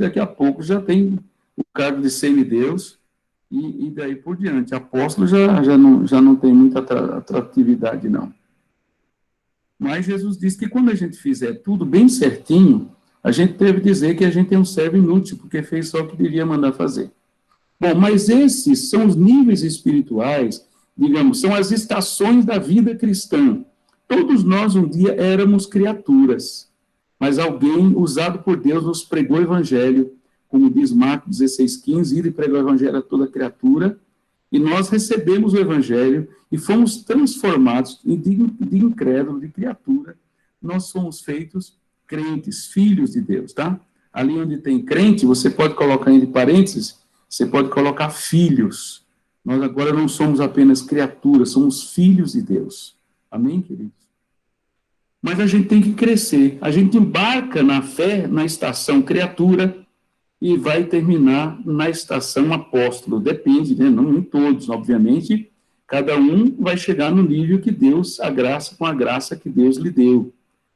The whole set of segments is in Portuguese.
daqui a pouco já tem o cargo de semideus, e daí por diante. Apóstolo já não tem muita atratividade, não. Mas Jesus disse que quando a gente fizer tudo bem certinho, a gente deve dizer que a gente é um servo inútil, porque fez só o que devia mandar fazer. Bom, mas esses são os níveis espirituais, digamos, são as estações da vida cristã. Todos nós um dia éramos criaturas, mas alguém usado por Deus nos pregou o evangelho, como diz Marcos 16,15, ir e pregar o evangelho a toda criatura, e nós recebemos o evangelho e fomos transformados de incrédulo, de criatura. Nós somos feitos crentes, filhos de Deus, tá? Ali onde tem crente, você pode colocar entre parênteses, você pode colocar filhos. Nós agora não somos apenas criaturas, somos filhos de Deus. Amém, queridos? Mas a gente tem que crescer. A gente embarca na fé, na estação criatura, e vai terminar na estação apóstolo. Depende, né? Não em todos, obviamente. Cada um vai chegar no nível que Deus, com a graça que Deus lhe deu.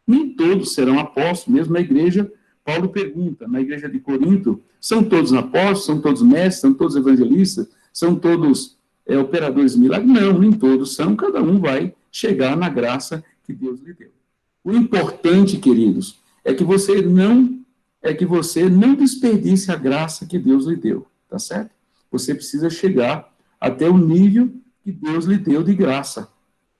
Nem todos serão apóstolos, mesmo na igreja. Paulo pergunta, na igreja de Corinto, são todos apóstolos, são todos mestres, são todos evangelistas, são todos operadores de milagres? Não, nem todos são, cada um vai chegar na graça que Deus lhe deu. O importante, queridos, é que você não desperdice a graça que Deus lhe deu, tá certo? Você precisa chegar até o nível que Deus lhe deu de graça,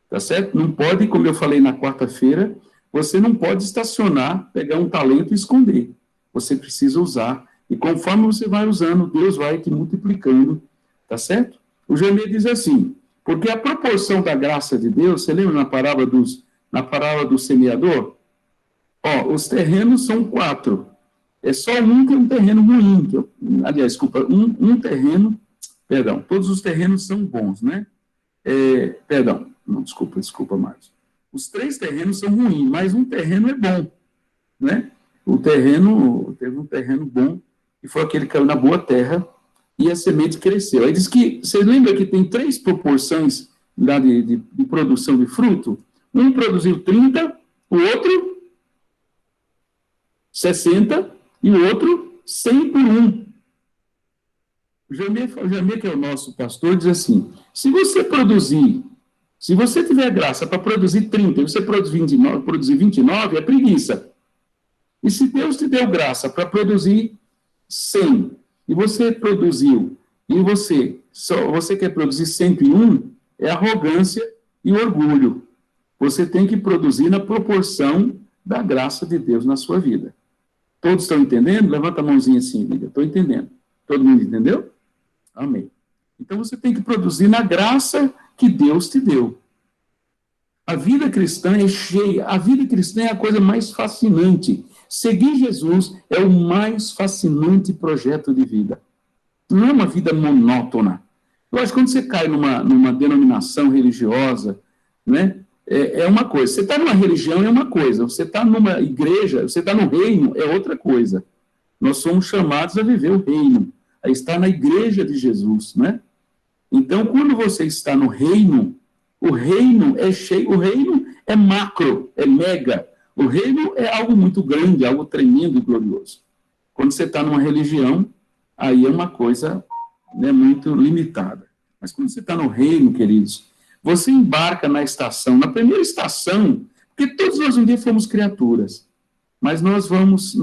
tá certo? Não pode, como eu falei na quarta-feira, você não pode estacionar, pegar um talento e esconder. Você precisa usar. E conforme você vai usando, Deus vai te multiplicando, tá certo? O Jamê diz assim, porque a proporção da graça de Deus, você lembra na parábola do semeador? Ó, os terrenos são 4. É só um que é um terreno ruim. Um terreno, perdão, todos os terrenos são bons, né? Desculpa, Marcos. Os 3 terrenos são ruins, mas um terreno é bom, né? Teve um terreno bom, e foi aquele que caiu na boa terra, e a semente cresceu. Aí diz que, você lembra que tem 3 proporções lá de produção de fruto? Um produziu 30, o outro 60, e o outro 100 por 1. O Jamê, que é o nosso pastor, diz assim, se você tiver graça para produzir 30 e você produzir 29, é preguiça. E se Deus te deu graça para produzir 100, e você produziu, e você quer produzir 101, é arrogância e orgulho. Você tem que produzir na proporção da graça de Deus na sua vida. Todos estão entendendo? Levanta a mãozinha assim, vida. Estou entendendo. Todo mundo entendeu? Amém. Então você tem que produzir na graça que Deus te deu. A vida cristã é cheia. A vida cristã é a coisa mais fascinante. Seguir Jesus é o mais fascinante projeto de vida. Não é uma vida monótona. Eu acho que quando você cai numa denominação religiosa, né, é uma coisa. Você está numa religião é uma coisa. Você está numa igreja, você está no reino, é outra coisa. Nós somos chamados a viver o reino, a estar na igreja de Jesus, né? Então, quando você está no reino, o reino é cheio, o reino é macro, é mega. O reino é algo muito grande, algo tremendo e glorioso. Quando você está numa religião, aí é uma coisa, né, muito limitada. Mas quando você está no reino, queridos, você embarca na estação, na primeira estação, porque todos nós um dia fomos criaturas, mas nós vamos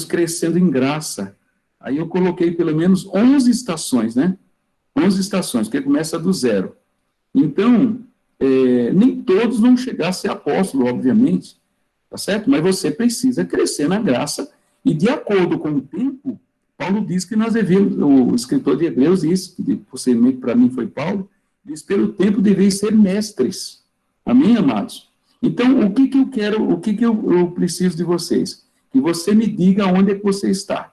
crescendo em graça. Aí eu coloquei pelo menos 11 estações, né? 11 estações, porque começa do 0. Então, nem todos vão chegar a ser apóstolo, obviamente, tá certo? Mas você precisa crescer na graça, e de acordo com o tempo, Paulo diz que nós devemos, o escritor de Hebreus diz, que possivelmente para mim foi Paulo, diz, pelo tempo deveis ser mestres. Amém, amados? Então, o que eu quero, o que eu preciso de vocês? Que você me diga onde é que você está.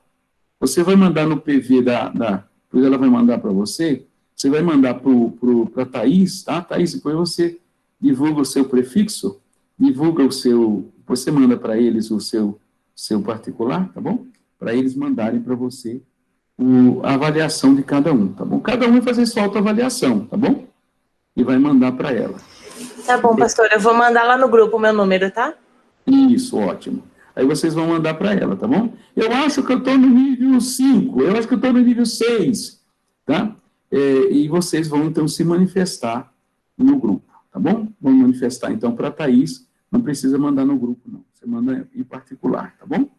Você vai mandar no PV depois ela vai mandar para você vai mandar para a Thaís, tá? Thaís, depois você divulga o seu prefixo, você manda para eles o seu particular, tá bom? Para eles mandarem para você a avaliação de cada um, tá bom? Cada um vai fazer sua autoavaliação, tá bom? E vai mandar para ela. Tá bom, pastor, eu vou mandar lá no grupo o meu número, tá? Isso, ótimo. Aí vocês vão mandar para ela, tá bom? Eu acho que eu estou no nível 5, eu acho que eu estou no nível 6, tá? E vocês vão, então, se manifestar no grupo, tá bom? Vão manifestar, então, para a Thaís, não precisa mandar no grupo, não. Você manda em particular, tá bom?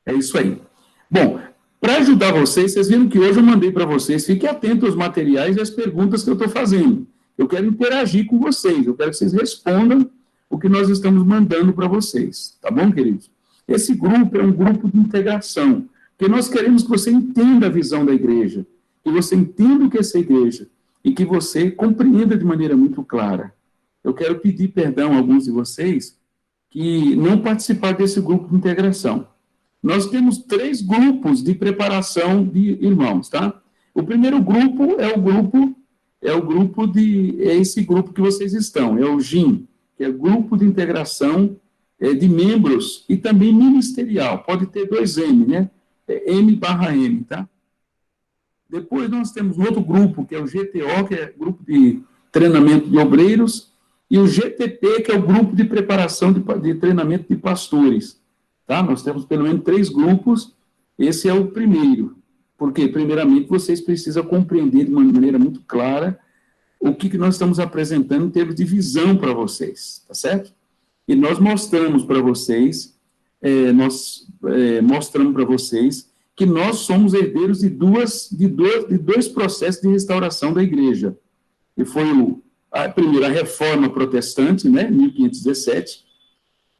É isso aí. Bom, para ajudar vocês viram que hoje eu mandei para vocês, fiquem atentos aos materiais e às perguntas que eu estou fazendo. Eu quero interagir com vocês, eu quero que vocês respondam o que nós estamos mandando para vocês, tá bom, queridos? Esse grupo é um grupo de integração, porque nós queremos que você entenda a visão da igreja, que você entenda o que é essa igreja, e que você compreenda de maneira muito clara. Eu quero pedir perdão a alguns de vocês que não participaram desse grupo de integração. Nós temos 3 grupos de preparação de irmãos, tá? O primeiro grupo é esse grupo que vocês estão, é o GIM, que é o Grupo de Integração de Membros e também ministerial, pode ter 2 M, né? M/M, tá? Depois nós temos outro grupo, que é o GTO, que é Grupo de Treinamento de Obreiros, e o GTP, que é o Grupo de Preparação de Treinamento de Pastores, tá? Nós temos pelo menos 3 grupos, esse é o primeiro, porque, primeiramente, vocês precisam compreender de uma maneira muito clara o que nós estamos apresentando em termos de visão para vocês, tá certo? E nós mostramos para vocês, que nós somos herdeiros de dois processos de restauração da igreja. E foi a primeira reforma protestante, né, 1517,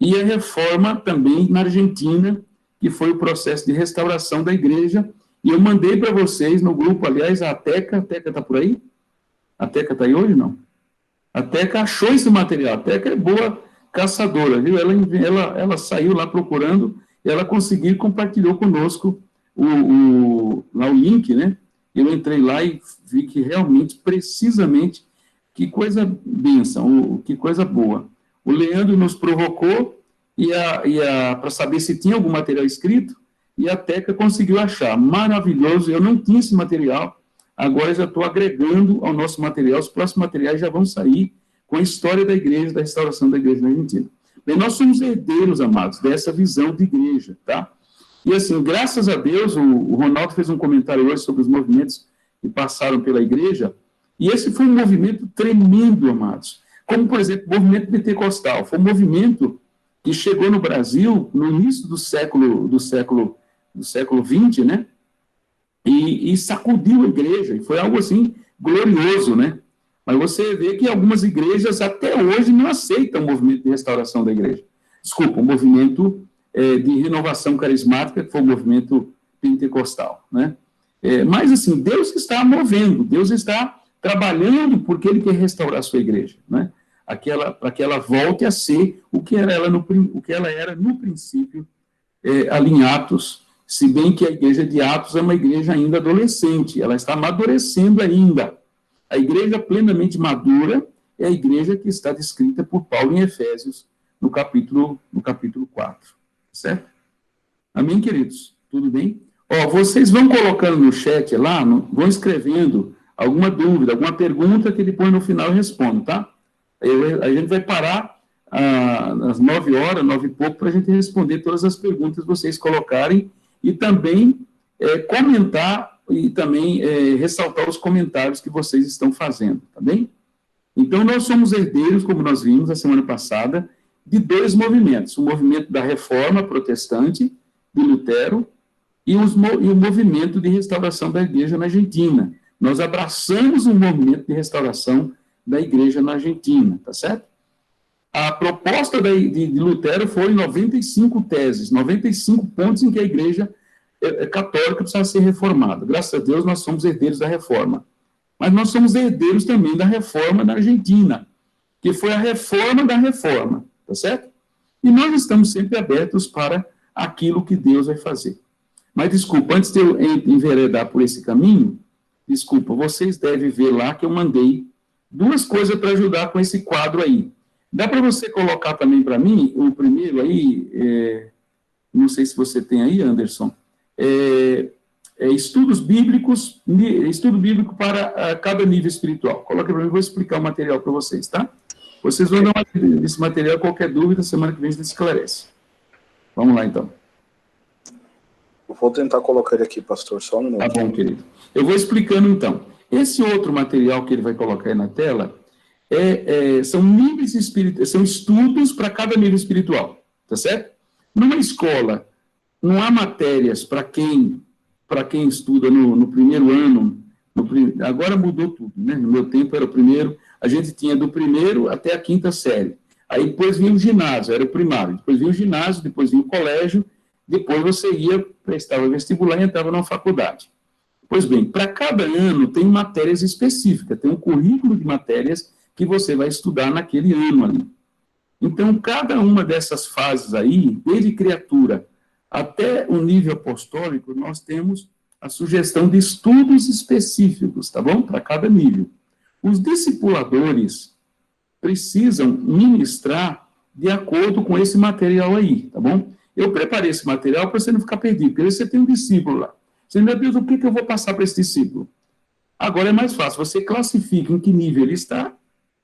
e a reforma também na Argentina, que foi o processo de restauração da igreja. E eu mandei para vocês no grupo, aliás, a Teca está por aí? A Teca está aí hoje, não? A Teca achou esse material, a Teca é boa caçadora, viu? Ela saiu lá procurando, e ela conseguiu e compartilhou conosco o link, né? Eu entrei lá e vi que realmente, precisamente, que coisa bênção, que coisa boa. O Leandro nos provocou para saber se tinha algum material escrito, e a Teca conseguiu achar. Maravilhoso, eu não tinha esse material, agora já estou agregando ao nosso material, os próximos materiais já vão sair com a história da igreja, da restauração da igreja na Argentina. Bem, nós somos herdeiros, amados, dessa visão de igreja, tá? E assim, graças a Deus, o Ronaldo fez um comentário hoje sobre os movimentos que passaram pela igreja, e esse foi um movimento tremendo, amados. Como, por exemplo, o movimento pentecostal. Foi um movimento que chegou no Brasil no início do século XX, né? E sacudiu a igreja. E foi algo assim glorioso, né? Mas você vê que algumas igrejas até hoje não aceitam o movimento de restauração da igreja. Desculpa, o movimento de renovação carismática, que foi o movimento pentecostal, né? Mas, assim, Deus está movendo, Deus está trabalhando porque Ele quer restaurar a sua igreja, né? Para que ela volte a ser o que ela era no princípio, ali em Atos, se bem que a igreja de Atos é uma igreja ainda adolescente, ela está amadurecendo ainda. A igreja plenamente madura é a igreja que está descrita por Paulo em Efésios, no capítulo 4, certo? Amém, queridos? Tudo bem? Vocês vão colocando no chat lá, vão escrevendo alguma dúvida, alguma pergunta, que depois no final eu respondo, tá? A gente vai parar às 9 horas, 9 e pouco, para a gente responder todas as perguntas que vocês colocarem e também comentar e também ressaltar os comentários que vocês estão fazendo, tá bem? Então, nós somos herdeiros, como nós vimos a semana passada, de 2 movimentos. O movimento da Reforma Protestante, de Lutero, e o movimento de restauração da igreja na Argentina. Nós abraçamos o movimento de restauração da igreja na Argentina, tá certo? A proposta de Lutero foi 95 teses, 95 pontos em que a igreja católica precisava ser reformada. Graças a Deus, nós somos herdeiros da reforma. Mas nós somos herdeiros também da reforma na Argentina, que foi a reforma da reforma, tá certo? E nós estamos sempre abertos para aquilo que Deus vai fazer. Mas, desculpa, antes de eu enveredar por esse caminho, desculpa, vocês devem ver lá que eu mandei 2 coisas para ajudar com esse quadro aí. Dá para você colocar também para mim, o primeiro aí, não sei se você tem aí, Anderson, estudo bíblico para cada nível espiritual. Coloca para mim, vou explicar o material para vocês, tá? Vocês vão dar uma olhada nesse material, qualquer dúvida, semana que vem a gente esclarece. Vamos lá, então. Eu vou tentar colocar ele aqui, pastor, só um minuto. Tá bom, querido. Eu vou explicando, então. Esse outro material que ele vai colocar aí na tela são níveis espirituais, são estudos para cada nível espiritual, tá certo? Numa escola, não há matérias para quem estuda no primeiro ano. Agora mudou tudo, né? No meu tempo era o primeiro, a gente tinha do primeiro até a quinta série. Aí depois vinha o ginásio, era o primário. Depois vinha o ginásio, depois vinha o colégio, depois você ia, prestava vestibular e entrava na faculdade. Pois bem, para cada ano tem matérias específicas, tem um currículo de matérias que você vai estudar naquele ano ali. Então, cada uma dessas fases aí, desde criatura até o nível apostólico, nós temos a sugestão de estudos específicos, tá bom? Para cada nível. Os discipuladores precisam ministrar de acordo com esse material aí, tá bom? Eu preparei esse material para você não ficar perdido, porque você tem um discípulo lá. Você, meu Deus, o que eu vou passar para esse discípulo? Agora é mais fácil, você classifica em que nível ele está,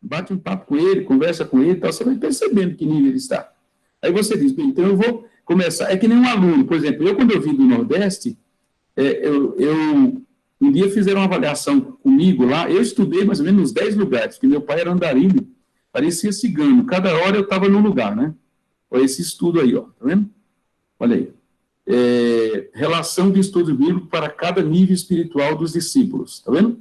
bate um papo com ele, conversa com ele, tal, você vai percebendo que nível ele está. Aí você diz, bem, então eu vou começar, é que nem um aluno, por exemplo, quando eu vim do Nordeste, um dia fizeram uma avaliação comigo lá, eu estudei mais ou menos uns 10 lugares, porque meu pai era andarilho, parecia cigano, cada hora eu estava num lugar, né? Olha esse estudo aí, ó, tá vendo? Olha aí. Relação de estudo bíblico para cada nível espiritual dos discípulos, tá vendo?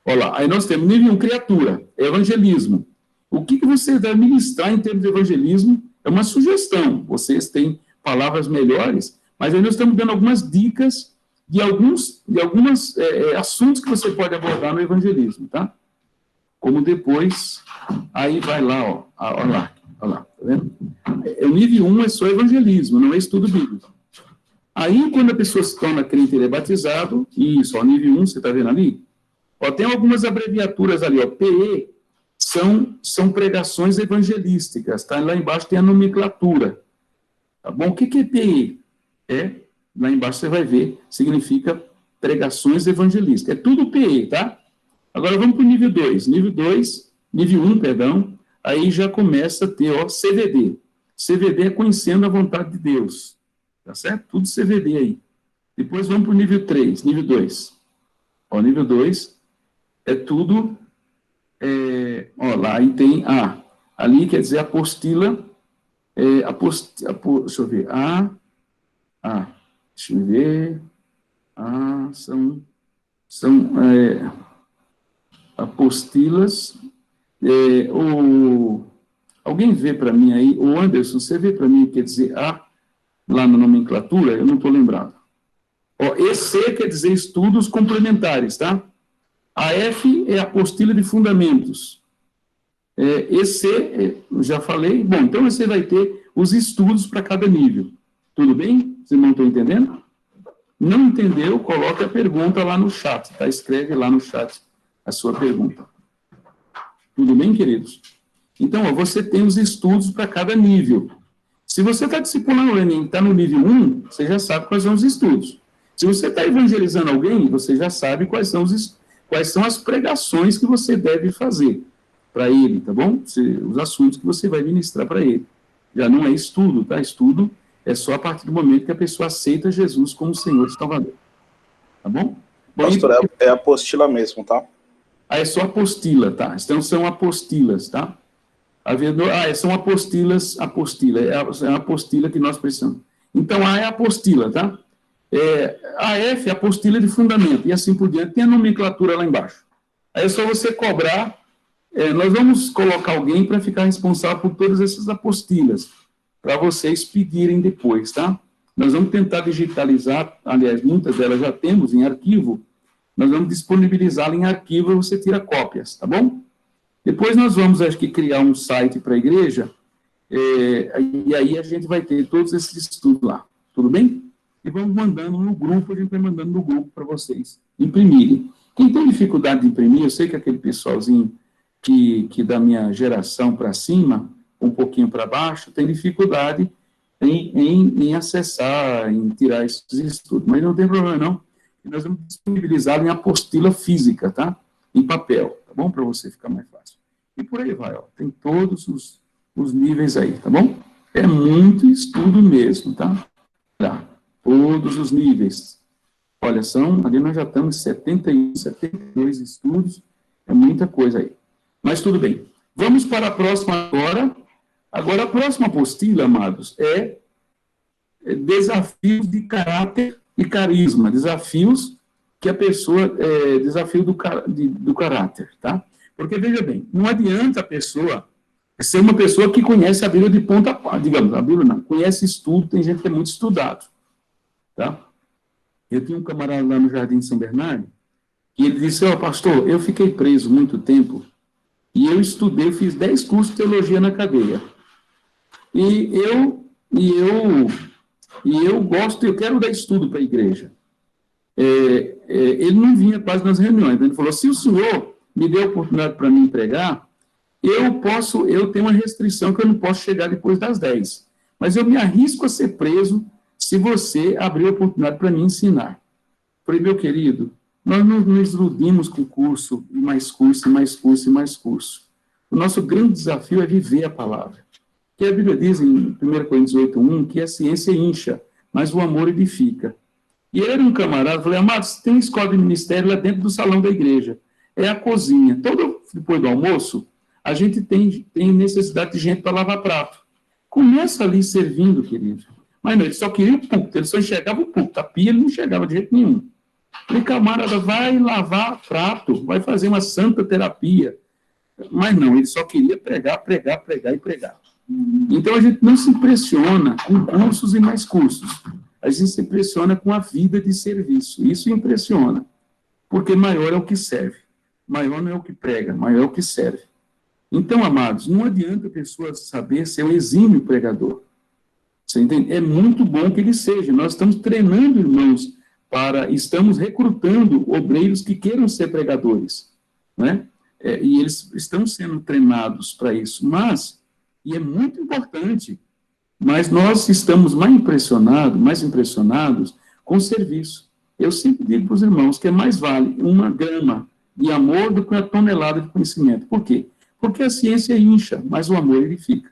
Olha lá, aí nós temos nível 1, criatura, evangelismo. O que você deve ministrar em termos de evangelismo é uma sugestão, vocês têm palavras melhores, mas aí nós estamos dando algumas dicas de alguns assuntos que você pode abordar no evangelismo, tá? Como depois, aí vai lá, ó, olha lá, tá vendo? O nível 1 é só evangelismo, não é estudo bíblico. Aí, quando a pessoa se torna crente e ele é batizado, isso, ó, nível 1, você está vendo ali? Ó, tem algumas abreviaturas ali, ó, PE, são pregações evangelísticas, tá? Lá embaixo tem a nomenclatura, tá bom? O que é PE? Lá embaixo você vai ver, significa pregações evangelísticas, é tudo PE, tá? Agora vamos para o nível 2, nível 1, perdão, aí já começa a ter, ó, CVD. CVD é conhecendo a vontade de Deus, tá certo? Tudo CVD aí. Depois vamos para o nível 3, nível 2. Ó, nível 2 é tudo, ó, lá aí tem A. Ali quer dizer apostila, deixa eu ver, deixa eu ver, são apostilas, alguém vê para mim aí, o Anderson, você vê para mim, quer dizer A, lá na nomenclatura, eu não estou lembrado. Ó, EC quer dizer estudos complementares, tá? A F é apostila de fundamentos. EC, já falei. Bom, então você vai ter os estudos para cada nível. Tudo bem? Vocês não estão entendendo? Não entendeu? Coloca a pergunta lá no chat, tá? Escreve lá no chat a sua pergunta. Tudo bem, queridos? Então, ó, você tem os estudos para cada nível. Se você está discipulando o Enem, está no nível 1, você já sabe quais são os estudos. Se você está evangelizando alguém, você já sabe quais são as pregações que você deve fazer para ele, tá bom? Os assuntos que você vai ministrar para ele. Já não é estudo, tá? Estudo é só a partir do momento que a pessoa aceita Jesus como Senhor e Salvador. Tá bom? Pastor, é apostila mesmo, tá? É só apostila, tá? Então são apostilas, tá? São apostilas, é a apostila que nós precisamos. Então, A é a apostila, tá? A F é a apostila de fundamento, e assim por diante. Tem a nomenclatura lá embaixo. Aí é só você cobrar. Nós vamos colocar alguém para ficar responsável por todas essas apostilas, para vocês pedirem depois, tá? Nós vamos tentar digitalizar, aliás, muitas delas já temos em arquivo, nós vamos disponibilizá-la em arquivo e você tira cópias, tá bom? Depois nós vamos, acho que, criar um site para a igreja, e aí a gente vai ter todos esses estudos lá, tudo bem? E vamos mandando no grupo, a gente vai mandando no grupo para vocês imprimirem. Quem tem dificuldade de imprimir, eu sei que aquele pessoalzinho que da minha geração para cima, um pouquinho para baixo, tem dificuldade em acessar, em tirar esses estudos, mas não tem problema não, nós vamos disponibilizá-lo em apostila física, tá? Em papel, tá bom? Para você ficar mais fácil. E por aí vai, ó. Tem todos os níveis aí, tá bom? É muito estudo mesmo, tá? Tá. Todos os níveis. Olha, ali nós já estamos em 71, 72 estudos, é muita coisa aí. Mas tudo bem. Vamos para a próxima agora. Agora, a próxima apostila, amados, é desafios de caráter e carisma. Desafios que a pessoa, desafio do caráter, tá? Porque, veja bem, não adianta a pessoa ser uma pessoa que conhece a Bíblia de ponta a ponta, digamos, a Bíblia não, conhece estudo, tem gente que é muito estudado, tá? Eu tinha um camarada lá no Jardim de São Bernardo, e ele disse, pastor, eu fiquei preso muito tempo, e eu estudei, fiz 10 cursos de teologia na cadeia. E eu gosto, eu quero dar estudo para a igreja. Ele não vinha quase nas reuniões, ele falou, se o senhor me deu a oportunidade para me pregar, eu tenho uma restrição que eu não posso chegar depois das 10, mas eu me arrisco a ser preso se você abrir a oportunidade para me ensinar. Falei, meu querido, nós não nos iludimos com curso, e mais curso, e mais curso, e mais curso. O nosso grande desafio é viver a palavra. Que a Bíblia diz em 1 Coríntios 8:1 que a ciência incha, mas o amor edifica. E ele era um camarada, falei, amados, tem escola de ministério lá dentro do salão da igreja. É a cozinha. Depois do almoço, a gente tem necessidade de gente para lavar prato. Começa ali servindo, querido. Mas não, ele só queria o púlpito, ele só enxergava o púlpito. A pia ele não enxergava de jeito nenhum. Falei, camarada, vai lavar prato, vai fazer uma santa terapia. Mas não, ele só queria pregar e pregar. Então, a gente não se impressiona com cursos e mais cursos. A gente se impressiona com a vida de serviço. Isso impressiona, porque maior é o que serve. Maior não é o que prega, maior é o que serve. Então, amados, não adianta a pessoa saber ser um exímio pregador. Você entende? É muito bom que ele seja. Nós estamos treinando irmãos estamos recrutando obreiros que queiram ser pregadores, né? E eles estão sendo treinados para isso, e é muito importante, mas nós estamos mais impressionados com o serviço. Eu sempre digo para os irmãos que mais vale uma grama de amor do que uma tonelada de conhecimento. Por quê? Porque a ciência incha, mas o amor edifica.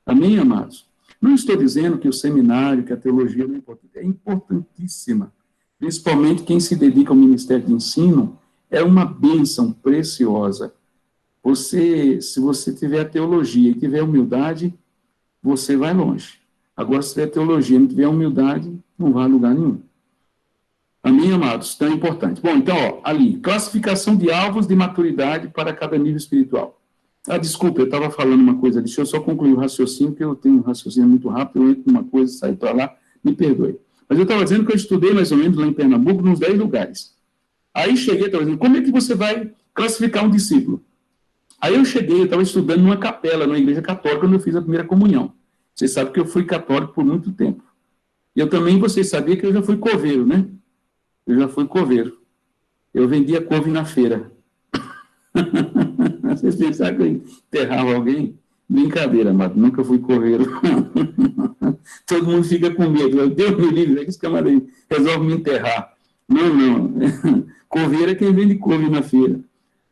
Amém, amados? Não estou dizendo que o seminário, que a teologia não é importante, é importantíssima. Principalmente quem se dedica ao ministério de ensino, é uma bênção preciosa. Se você tiver a teologia e tiver a humildade, você vai longe. Agora, se tiver teologia e não tiver humildade, não vai a lugar nenhum. Amém, amados? Então é importante. Bom, então, ali, classificação de alvos de maturidade para cada nível espiritual. Desculpa, eu estava falando uma coisa, deixa eu só concluir o raciocínio, porque eu tenho um raciocínio muito rápido, eu entro numa coisa e saio para lá, me perdoe. Mas eu estava dizendo que eu estudei mais ou menos lá em Pernambuco, nos 10 lugares. Aí cheguei, estava dizendo, como é que você vai classificar um discípulo? Aí eu estava estudando numa capela, numa igreja católica, quando eu fiz a primeira comunhão. Vocês sabem que eu fui católico por muito tempo. E eu também, vocês sabiam que eu já fui coveiro, né? Eu já fui coveiro. Eu vendia couve na feira. Vocês pensaram que eu enterrava alguém? Brincadeira, mas nunca fui coveiro. Todo mundo fica com medo. Deus me livre, esse camarada aí resolve me enterrar. Não. Coveiro é quem vende couve na feira.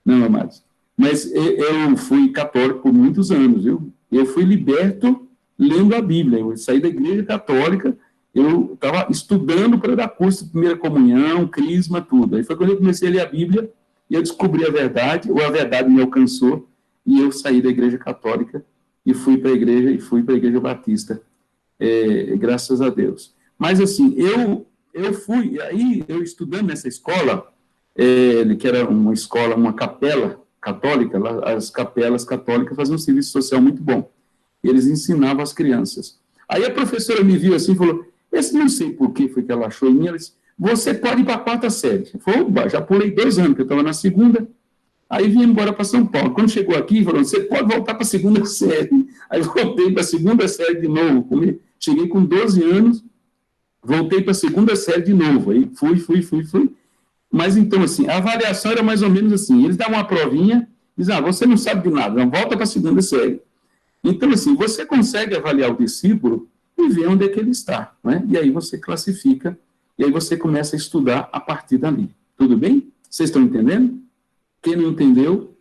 Não, amados. Mas eu fui católico por muitos anos, viu? Eu fui liberto lendo a Bíblia. Eu saí da igreja católica, eu estava estudando para dar curso de primeira comunhão, crisma, tudo. Aí foi quando eu comecei a ler a Bíblia e eu descobri a verdade, ou a verdade me alcançou, e eu saí da igreja católica e fui para a igreja batista, graças a Deus. Mas, assim, eu fui, aí eu estudando nessa escola, que era uma escola, uma capela católica, lá, as capelas católicas faziam um serviço social muito bom. Eles ensinavam as crianças. Aí a professora me viu assim e falou, não sei por que foi que ela achou em mim, ela disse, você pode ir para a 4ª série. Eu falei, já pulei 2 anos, que eu estava na 2ª, aí vim embora para São Paulo. Quando chegou aqui, falou, você pode voltar para a 2ª série. Aí voltei para a 2ª série de novo. Cheguei com 12 anos, voltei para a 2ª série de novo. Aí fui. Mas então, assim, a avaliação era mais ou menos assim, eles davam uma provinha, dizem, você não sabe de nada, não volta para a 2ª série. Então, assim, você consegue avaliar o discípulo e ver onde é que ele está, né? E aí você classifica, e aí você começa a estudar a partir dali. Tudo bem? Vocês estão entendendo? Quem não entendeu,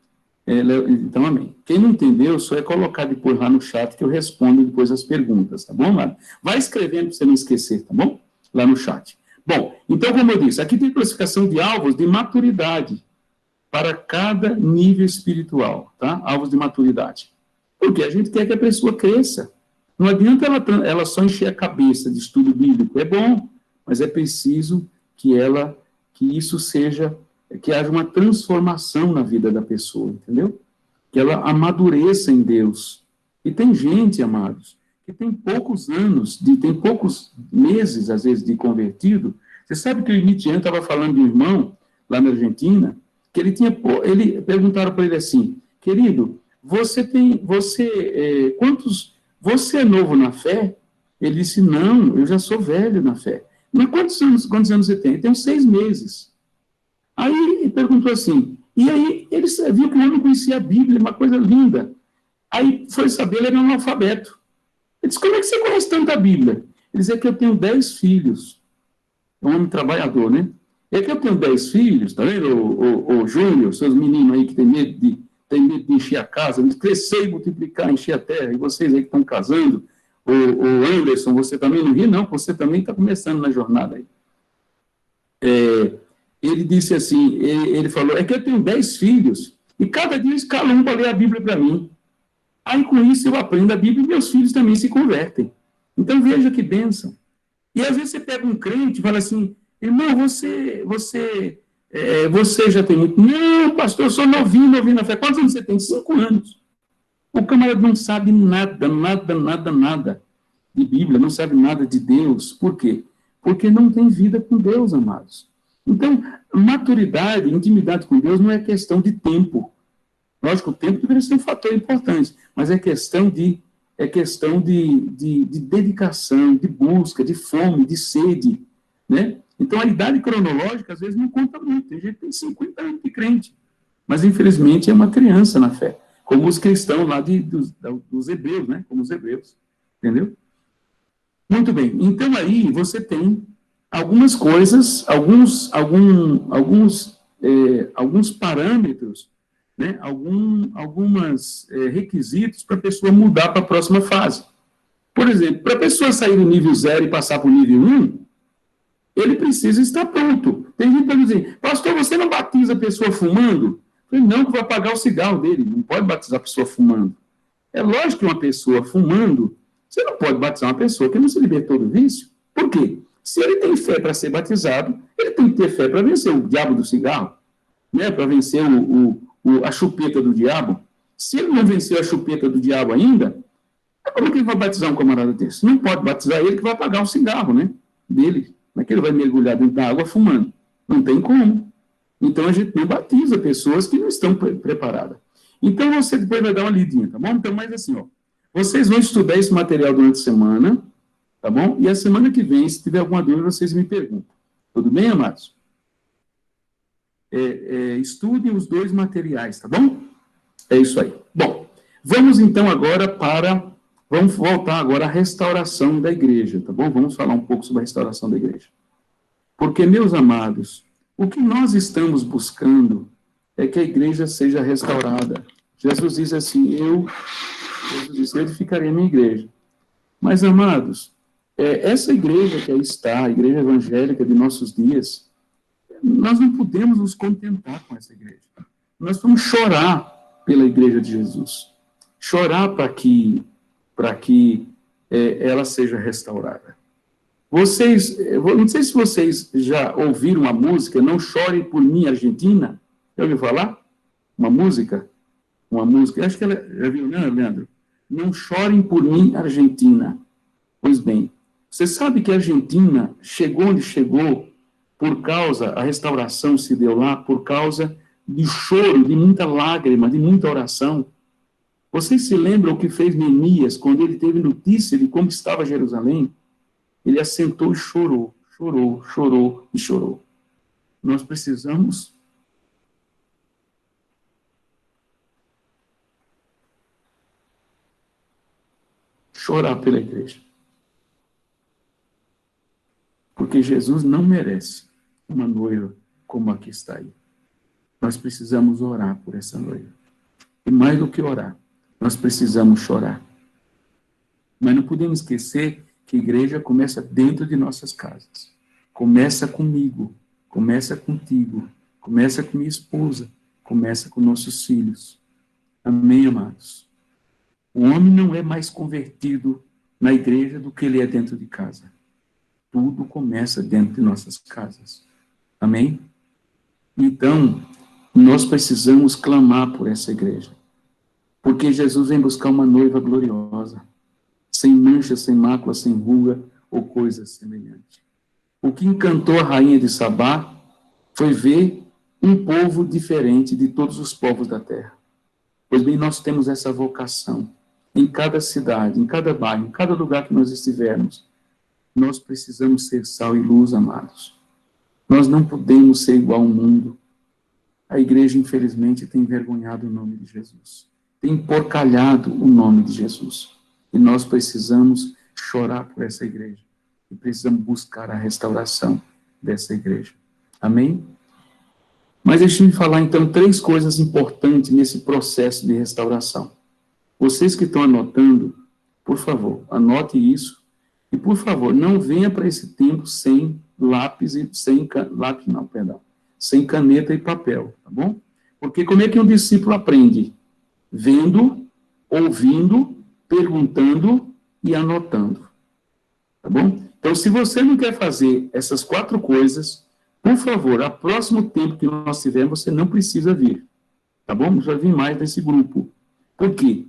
Então, amém. Quem não entendeu, só é colocar depois lá no chat que eu respondo depois as perguntas, tá bom, amado? Vai escrevendo para você não esquecer, tá bom? Lá no chat. Bom, então, como eu disse, aqui tem classificação de alvos de maturidade para cada nível espiritual, tá? Alvos de maturidade. Porque a gente quer que a pessoa cresça. Não adianta ela só encher a cabeça de estudo bíblico. É bom, mas é preciso que isso seja, que haja uma transformação na vida da pessoa, entendeu? Que ela amadureça em Deus. E tem gente, amados, que tem poucos anos, tem poucos meses, às vezes, de convertido. Você sabe que o Emitiano estava falando de um irmão, lá na Argentina, que perguntaram para ele assim, querido, você é novo na fé? Ele disse, não, eu já sou velho na fé. Mas quantos anos você tem? Eu tenho 6 meses. Aí ele perguntou assim, e aí ele viu que eu não conhecia a Bíblia, uma coisa linda. Aí foi saber, ele era um analfabeto. Ele disse, como é que você conhece tanta Bíblia? Ele disse, que eu tenho 10 filhos. É um homem trabalhador, né? É que eu tenho 10 filhos, tá vendo, o Júnior, seus meninos aí que tem medo de encher a casa, de crescer e multiplicar, encher a terra, e vocês aí que estão casando, o Anderson, você também não ri, não, você também está começando na jornada aí. Ele disse assim, ele falou, é que eu tenho 10 filhos, e cada dia escala um para ler a Bíblia para mim. Aí, com isso, eu aprendo a Bíblia e meus filhos também se convertem. Então, veja que bênção. E, às vezes, você pega um crente e fala assim, irmão, você já tem muito. Não, pastor, eu sou novinho na fé. Quantos anos você tem? 5 anos. O camarada não sabe nada de Bíblia, não sabe nada de Deus. Por quê? Porque não tem vida com Deus, amados. Então, maturidade, intimidade com Deus não é questão de tempo. Lógico, o tempo deveria ser um fator importante, mas é questão de dedicação, de busca, de fome, de sede, né? Então, a idade cronológica, às vezes, não conta muito. Tem gente que tem 50 anos de crente, mas, infelizmente, é uma criança na fé, como os cristãos lá dos hebreus, né? Como os hebreus, entendeu? Muito bem. Então, aí, você tem algumas coisas, alguns parâmetros, né, alguns requisitos para a pessoa mudar para a próxima fase. Por exemplo, para a pessoa sair do nível 0 e passar para o nível 1, ele precisa estar pronto. Tem gente que dizer, pastor, você não batiza a pessoa fumando? Eu falei, não, que vai apagar o cigarro dele, não pode batizar a pessoa fumando. É lógico que uma pessoa fumando, você não pode batizar uma pessoa que não se libertou do vício. Por quê? Se ele tem fé para ser batizado, ele tem que ter fé para vencer o diabo do cigarro, né, para vencer a chupeta do diabo. Se ele não venceu a chupeta do diabo ainda, como que ele vai batizar um camarada desse? Não pode batizar ele que vai apagar o cigarro, né, dele. Não é que ele vai mergulhar dentro da água fumando. Não tem como. Então, a gente não batiza pessoas que não estão preparadas. Então, você depois vai dar uma lidinha, tá bom? Então, mas assim, ó, vocês vão estudar esse material durante a semana, tá bom? E a semana que vem, se tiver alguma dúvida, vocês me perguntam. Tudo bem, amados? Estudem os 2 materiais, tá bom? É isso aí. Bom, vamos então agora vamos voltar agora à restauração da igreja, tá bom? Vamos falar um pouco sobre a restauração da igreja. Porque, meus amados, o que nós estamos buscando é que a igreja seja restaurada. Jesus diz assim, eu edificarei a minha igreja. Mas, amados, essa igreja que aí está, a igreja evangélica de nossos dias, nós não podemos nos contentar com essa igreja. Nós vamos chorar pela igreja de Jesus. Chorar para que ela seja restaurada. Não sei se vocês já ouviram uma música, Não Chore por Mim, Argentina. Já ouviu falar? Uma música, acho que ela já viu, né, Leandro? Não chorem por mim, Argentina. Pois bem, você sabe que a Argentina chegou onde chegou a restauração se deu lá por causa de choro, de muita lágrima, de muita oração. Vocês se lembram o que fez Neemias quando ele teve notícia de como estava Jerusalém? Ele assentou e chorou, chorou, chorou e chorou. Nós precisamos chorar pela igreja. Porque Jesus não merece uma noiva como a que está aí. Nós precisamos orar por essa noiva. E mais do que orar, nós precisamos chorar. Mas não podemos esquecer que a igreja começa dentro de nossas casas. Começa comigo, começa contigo, começa com minha esposa, começa com nossos filhos. Amém, amados? O homem não é mais convertido na igreja do que ele é dentro de casa. Tudo começa dentro de nossas casas. Amém? Então, nós precisamos clamar por essa igreja. Porque Jesus vem buscar uma noiva gloriosa, sem mancha, sem mácula, sem ruga ou coisa semelhante. O que encantou a rainha de Sabá foi ver um povo diferente de todos os povos da terra. Pois bem, nós temos essa vocação. Em cada cidade, em cada bairro, em cada lugar que nós estivermos, nós precisamos ser sal e luz, amados. Nós não podemos ser igual ao mundo. A igreja, infelizmente, tem envergonhado o nome de Jesus. Tem emporcalhado o nome de Jesus. E nós precisamos chorar por essa igreja. E precisamos buscar a restauração dessa igreja. Amém? Mas deixe-me falar, então, 3 coisas importantes nesse processo de restauração. Vocês que estão anotando, por favor, anote isso. E, por favor, não venha para esse tempo sem lápis e sem caneta e papel, tá bom? Porque como é que um discípulo aprende? Vendo, ouvindo, perguntando e anotando. Tá bom? Então, se você não quer fazer essas 4 coisas, por favor, ao próximo tempo que nós tivermos, você não precisa vir. Tá bom? Já vim mais desse grupo. Por quê?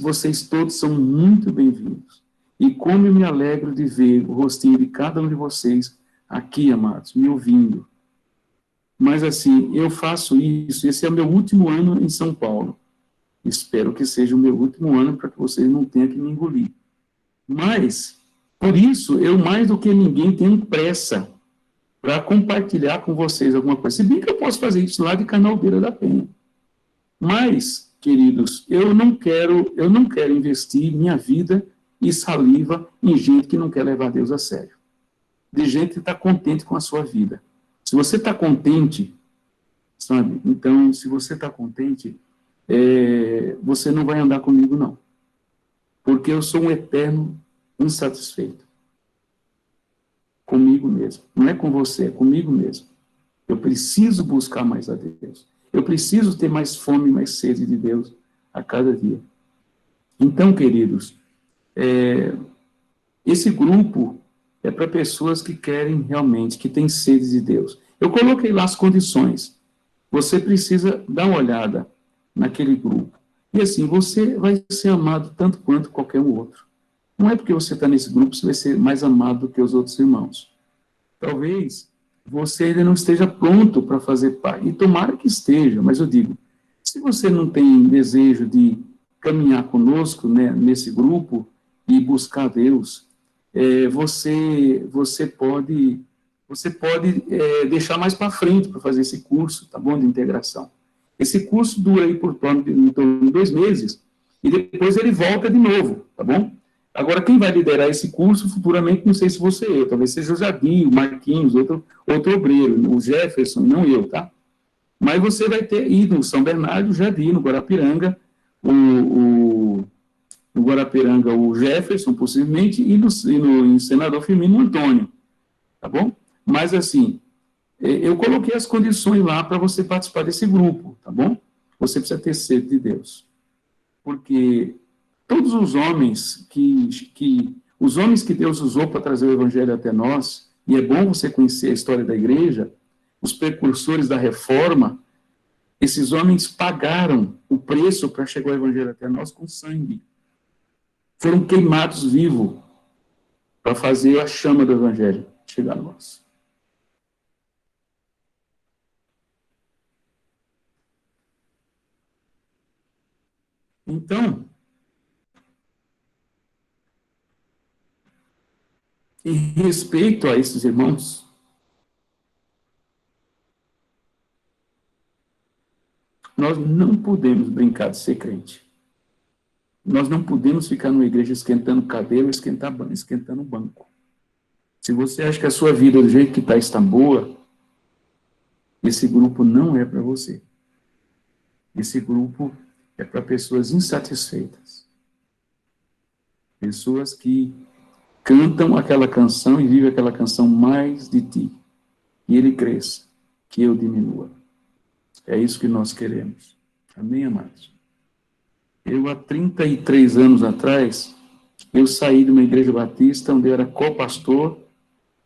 Vocês todos são muito bem-vindos. E como eu me alegro de ver o rostinho de cada um de vocês aqui, amados, me ouvindo. Mas, assim, eu faço isso, esse é o meu último ano em São Paulo. Espero que seja o meu último ano para que vocês não tenham que me engolir. Mas, por isso, eu mais do que ninguém tenho pressa para compartilhar com vocês alguma coisa. Se bem que eu posso fazer isso lá de Canalbeira da Penha. Mas, queridos, eu não quero investir minha vida e saliva em gente que não quer levar Deus a sério. De gente que está contente com a sua vida. Se você está contente, sabe? Então, se você está contente, você não vai andar comigo, não. Porque eu sou um eterno insatisfeito. Comigo mesmo. Não é com você, é comigo mesmo. Eu preciso buscar mais a Deus. Eu preciso ter mais fome, mais sede de Deus a cada dia. Então, queridos, esse grupo é para pessoas que querem realmente, que têm sede de Deus. Eu coloquei lá as condições. Você precisa dar uma olhada naquele grupo. E assim, você vai ser amado tanto quanto qualquer um outro. Não é porque você está nesse grupo que você vai ser mais amado do que os outros irmãos. Talvez você ainda não esteja pronto para fazer parte. E tomara que esteja, mas eu digo, se você não tem desejo de caminhar conosco, né, nesse grupo e buscar Deus, você pode deixar mais para frente para fazer esse curso, tá bom, de integração. Esse curso dura aí em torno de 2 meses e depois ele volta de novo, tá bom? Agora, quem vai liderar esse curso futuramente, não sei se você eu, talvez seja o Jadir, o Marquinhos, outro obreiro, o Jefferson, não eu, tá? Mas você vai ter ido no São Bernardo, o Jadir, no Guarapiranga, no Guarapiranga, o Jefferson, possivelmente, e no Senador Firmino, o Antônio, tá bom? Mas, assim, eu coloquei as condições lá para você participar desse grupo, tá bom? Você precisa ter sede de Deus. Porque todos os homens os homens que Deus usou para trazer o evangelho até nós, e é bom você conhecer a história da igreja, os precursores da reforma, esses homens pagaram o preço para chegar o evangelho até nós com sangue. Foram queimados vivos para fazer a chama do evangelho chegar a nós. Então, em respeito a esses irmãos, nós não podemos brincar de ser crente. Nós não podemos ficar numa igreja esquentando cabelo, esquentando banco. Se você acha que a sua vida do jeito que está boa, esse grupo não é para você. Esse grupo é para pessoas insatisfeitas. Pessoas que cantam aquela canção e vivem aquela canção mais de ti. E ele cresça, que eu diminua. É isso que nós queremos. Amém, amados? Eu, há 33 anos atrás, eu saí de uma igreja batista, onde eu era co-pastor,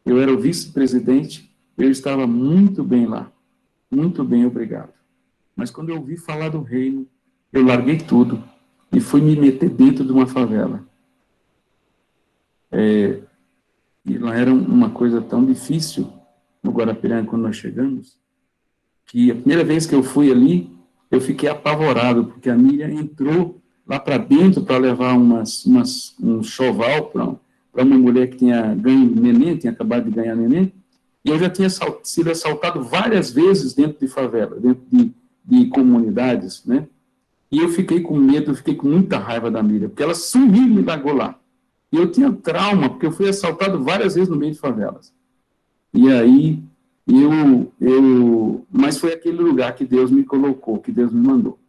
eu era o vice-presidente, eu estava muito bem lá. Muito bem, obrigado. Mas quando eu ouvi falar do reino, eu larguei tudo e fui me meter dentro de uma favela. E lá era uma coisa tão difícil, no Guarapiranga, quando nós chegamos, que a primeira vez que eu fui ali, eu fiquei apavorado, porque a Miriam entrou lá para dentro para levar um choval para uma mulher que tinha ganho neném, tinha acabado de ganhar neném, e eu já tinha sido assaltado várias vezes dentro de favela, dentro de comunidades, né? E eu fiquei com medo, eu fiquei com muita raiva da Miriam, porque ela sumiu e me largou lá. E eu tinha trauma, porque eu fui assaltado várias vezes no meio de favelas. E aí, mas foi aquele lugar que Deus me colocou, que Deus me mandou.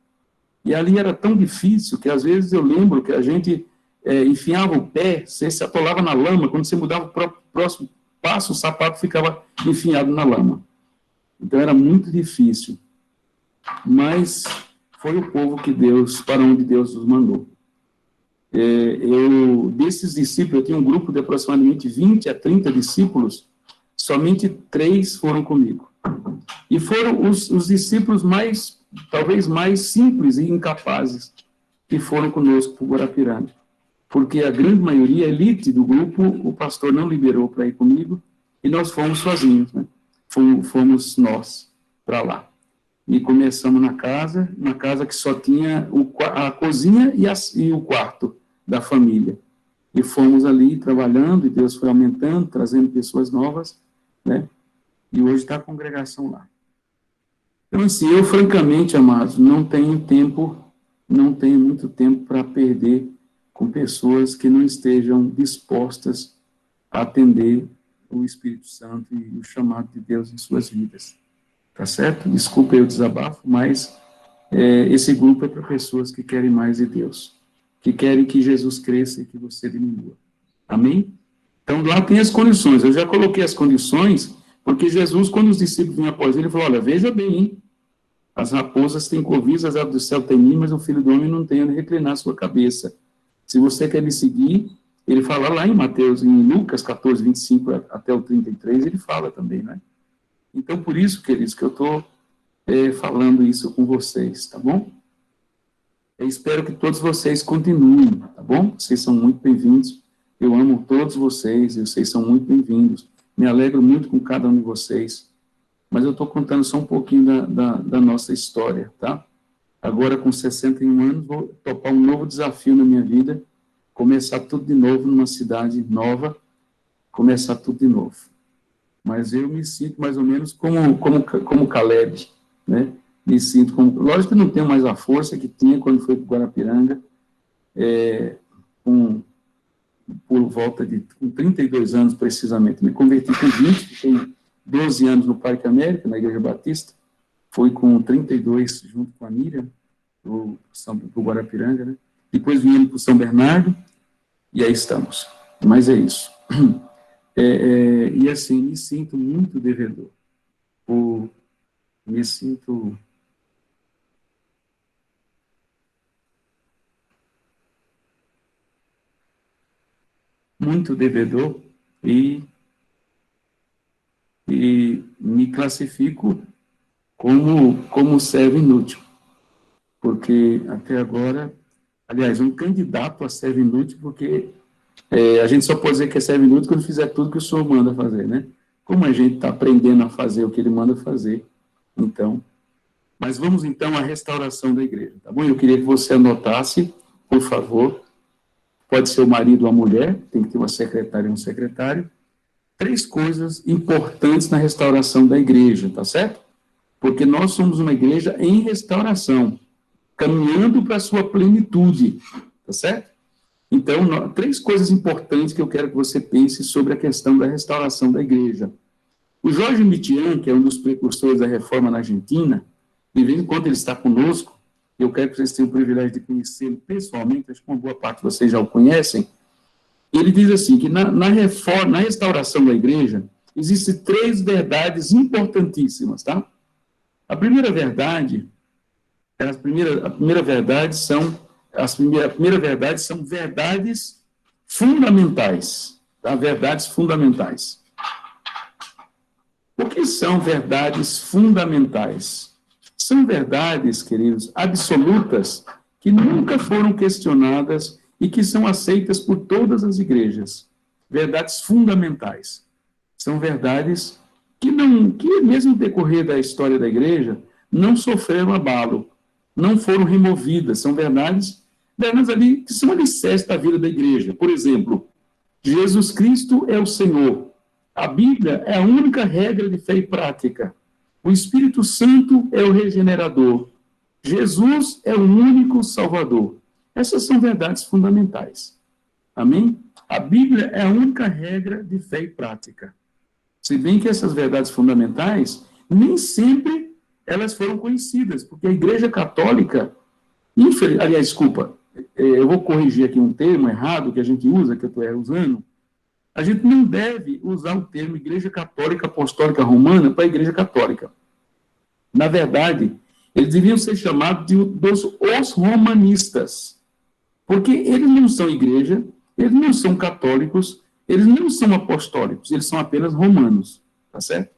E ali era tão difícil que, às vezes, eu lembro que a gente enfiava o pé, você se atolava na lama, quando você mudava o próximo passo, o sapato ficava enfiado na lama. Então, era muito difícil. Mas foi o povo que Deus, para onde Deus nos mandou. Desses discípulos, eu tinha um grupo de aproximadamente 20 a 30 discípulos, somente 3 foram comigo. E foram os discípulos talvez mais simples e incapazes que foram conosco para o Guarapiranga. Porque a grande maioria, a elite do grupo, o pastor não liberou para ir comigo, e nós fomos sozinhos, né? Fomos nós para lá. E começamos na casa que só tinha a cozinha e o quarto da família. E fomos ali trabalhando, e Deus foi aumentando, trazendo pessoas novas, né? E hoje está a congregação lá. Então, assim, eu, francamente, amados, não tenho muito tempo para perder com pessoas que não estejam dispostas a atender o Espírito Santo e o chamado de Deus em suas vidas. Tá certo? Desculpa aí o desabafo, mas esse grupo é para pessoas que querem mais de Deus, que querem que Jesus cresça e que você diminua. Amém? Então, lá tem as condições. Eu já coloquei as condições, porque Jesus, quando os discípulos vinham após ele, falou, olha, veja bem, hein? As raposas têm covis, as aves do céu têm ninho, mas o Filho do Homem não tem onde reclinar a sua cabeça. Se você quer me seguir, ele fala lá em Mateus, em Lucas 14, 25 até o 33, ele fala também, né? Então, por isso, queridos, que eu estou falando isso com vocês, tá bom? Eu espero que todos vocês continuem, tá bom? Vocês são muito bem-vindos. Eu amo todos vocês, e vocês são muito bem-vindos. Me alegro muito com cada um de vocês. Mas eu estou contando só um pouquinho da nossa história, tá? Agora, com 61 anos, vou topar um novo desafio na minha vida, começar tudo de novo numa cidade nova, começar tudo de novo. Mas eu me sinto mais ou menos como Caleb, né? Me sinto como... Lógico que não tenho mais a força que tinha quando fui para o Guarapiranga, por volta de... com 32 anos, precisamente. Me converti com 20, fiquei 12 anos no Parque América, na Igreja Batista. Fui com 32, junto com a Miriam, para o Guarapiranga, né? Depois viemos para o São Bernardo, e aí estamos. Mas é isso. E assim, me sinto muito devedor. Me sinto... muito devedor e me classifico como servo inútil. Porque até agora, aliás, um candidato a servo inútil, porque a gente só pode dizer que é servo inútil quando fizer tudo que o senhor manda fazer, né? Como a gente está aprendendo a fazer o que ele manda fazer, então... Mas vamos, então, à restauração da igreja, tá bom? Eu queria que você anotasse, por favor, pode ser o marido ou a mulher, tem que ter uma secretária e um secretário, 3 coisas importantes na restauração da igreja, tá certo? Porque nós somos uma igreja em restauração, caminhando para a sua plenitude, tá certo? Então, 3 coisas importantes que eu quero que você pense sobre a questão da restauração da igreja. O Jorge Mitian, que é um dos precursores da reforma na Argentina, de vez em quando ele está conosco, eu quero que vocês tenham o privilégio de conhecê-lo pessoalmente, acho que uma boa parte de vocês já o conhecem. Ele diz assim, que na reforma, na restauração da igreja, existem 3 verdades importantíssimas, tá? A primeira verdade são verdades fundamentais, tá? Verdades fundamentais. O que são verdades fundamentais? São verdades, queridos, absolutas, que nunca foram questionadas e que são aceitas por todas as igrejas. Verdades fundamentais. São verdades que mesmo no decorrer da história da igreja, não sofreram abalo, não foram removidas. São verdades ali que são alicerces da vida da igreja. Por exemplo, Jesus Cristo é o Senhor. A Bíblia é a única regra de fé e prática. O Espírito Santo é o regenerador. Jesus é o único Salvador. Essas são verdades fundamentais. Amém? A Bíblia é a única regra de fé e prática. Se bem que essas verdades fundamentais, nem sempre elas foram conhecidas, porque a Igreja Católica, eu vou corrigir aqui um termo errado que a gente usa, que eu estou usando. A gente não deve usar o termo Igreja Católica Apostólica Romana para a Igreja Católica. Na verdade, eles deviam ser chamados os romanistas, porque eles não são igreja, eles não são católicos, eles não são apostólicos, eles são apenas romanos, tá certo?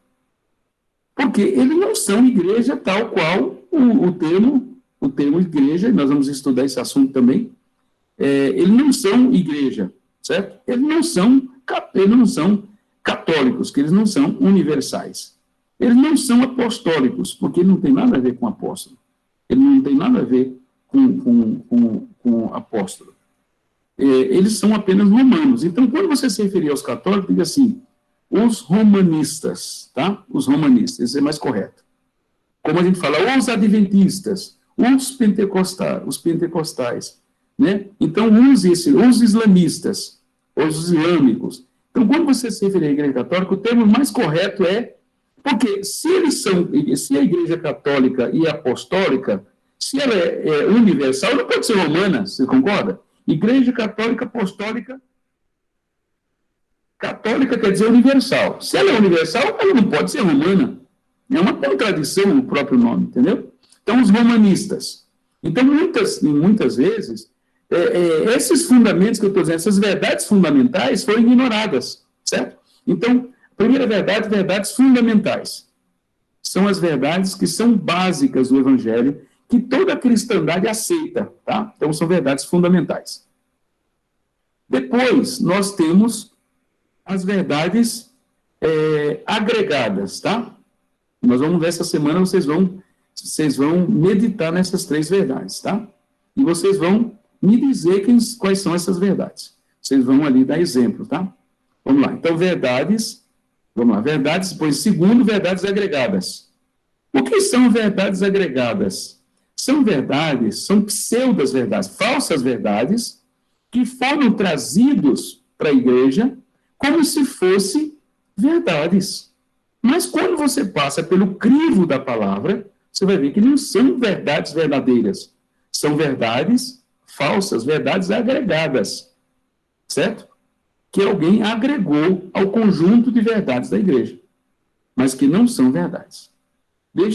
Porque eles não são igreja tal qual o termo igreja, nós vamos estudar esse assunto também, eles não são igreja, certo? Eles não são católicos, que eles não são universais. Eles não são apostólicos, porque ele não tem nada a ver com apóstolo. Ele não tem nada a ver com apóstolo. Eles são apenas romanos. Então, quando você se referir aos católicos, diga assim, os romanistas, tá? Os romanistas, isso é mais correto. Como a gente fala, os adventistas, os pentecostais, né? Então, os islamistas, os islâmicos. Então, quando você se referir à Igreja Católica, o termo mais correto é, porque se a Igreja Católica e Apostólica, se ela é universal, ela não pode ser romana, você concorda? Igreja Católica Apostólica, católica quer dizer universal. Se ela é universal, ela não pode ser romana. É uma contradição o próprio nome, entendeu? Então, os romanistas. Então, muitas vezes, esses fundamentos que eu estou dizendo, essas verdades fundamentais foram ignoradas, certo? Então, primeira verdade, verdades fundamentais. São as verdades que são básicas do Evangelho, que toda a cristandade aceita, tá? Então, são verdades fundamentais. Depois, nós temos as verdades agregadas, tá? Nós vamos ver essa semana, vocês vão meditar nessas 3 verdades, tá? E vocês vão me dizer quais são essas verdades. Vocês vão ali dar exemplo, tá? Vamos lá. Então, verdades, depois, segundo, verdades agregadas. O que são verdades agregadas? São pseudas verdades, falsas verdades, que foram trazidos para a igreja como se fossem verdades. Mas quando você passa pelo crivo da palavra, você vai ver que não são verdades verdadeiras. São verdades falsas, verdades agregadas. Certo? Que alguém agregou ao conjunto de verdades da igreja. Mas que não são verdades.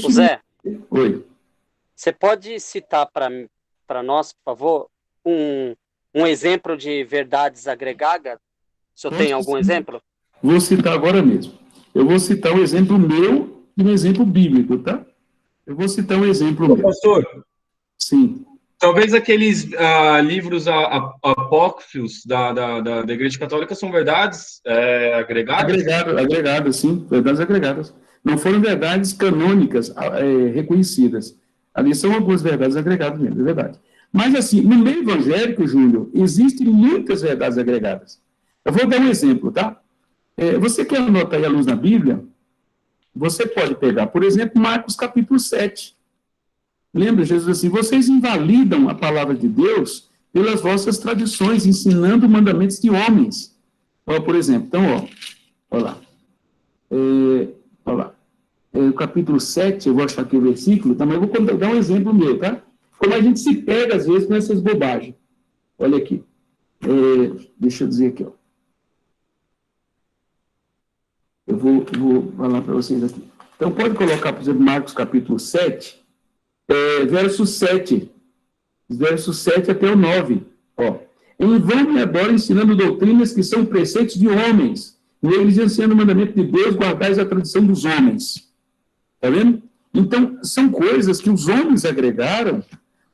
Zé, Oi. Você pode citar para nós, por favor, um exemplo de verdades agregadas? O senhor tem algum exemplo? Vou citar agora mesmo. Eu vou citar um exemplo meu e um exemplo bíblico, tá? Eu vou citar um exemplo meu. Pastor? Sim. Talvez aqueles livros apócrifos da Igreja Católica são verdades agregadas? Agregadas, sim. Verdades agregadas. Não foram verdades canônicas reconhecidas. Ali são algumas verdades agregadas mesmo, é verdade. Mas, assim, no meio evangélico, Júlio, existem muitas verdades agregadas. Eu vou dar um exemplo, tá? Você quer anotar aí a luz na Bíblia? Você pode pegar, por exemplo, Marcos capítulo 7. Lembra, Jesus assim, vocês invalidam a palavra de Deus pelas vossas tradições, ensinando mandamentos de homens. Por exemplo, então, olha lá. O capítulo 7, eu vou achar aqui o versículo, tá? Mas eu vou dar um exemplo meu, tá? Como a gente se pega, às vezes, com essas bobagens. Olha aqui. Deixa eu dizer aqui, ó. Eu vou falar para vocês aqui. Então, pode colocar, por exemplo, Marcos capítulo 7, verso 7. Verso 7 até o 9. Ó. Em vão me adoro ensinando doutrinas que são preceitos de homens. Negligenciando o mandamento de Deus, guardais a tradição dos homens. Está vendo? Então, são coisas que os homens agregaram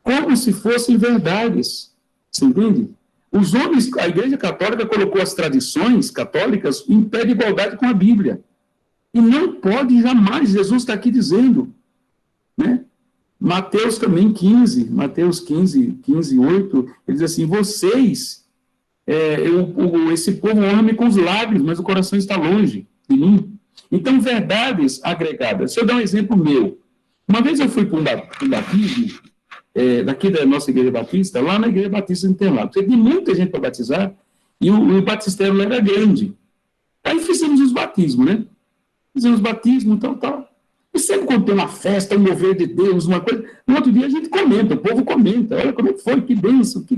como se fossem verdades. Você entende? Os homens, a Igreja Católica colocou as tradições católicas em pé de igualdade com a Bíblia. E não pode jamais, Jesus está aqui dizendo, né? Mateus também 15, Mateus 15, 8, ele diz assim, vocês, esse povo honra-me com os lábios, mas o coração está longe de mim. Então, verdades agregadas. Se eu dar um exemplo meu, uma vez eu fui para um batismo, daqui da nossa Igreja Batista, lá na Igreja Batista de Interlagos. Teve muita gente para batizar, e o batistério era grande. Aí fizemos os batismos, né? Fizemos batismo, tal. E sempre quando tem uma festa, um mover de Deus, uma coisa, no outro dia a gente comenta, o povo comenta, olha como é que foi, que bênção, que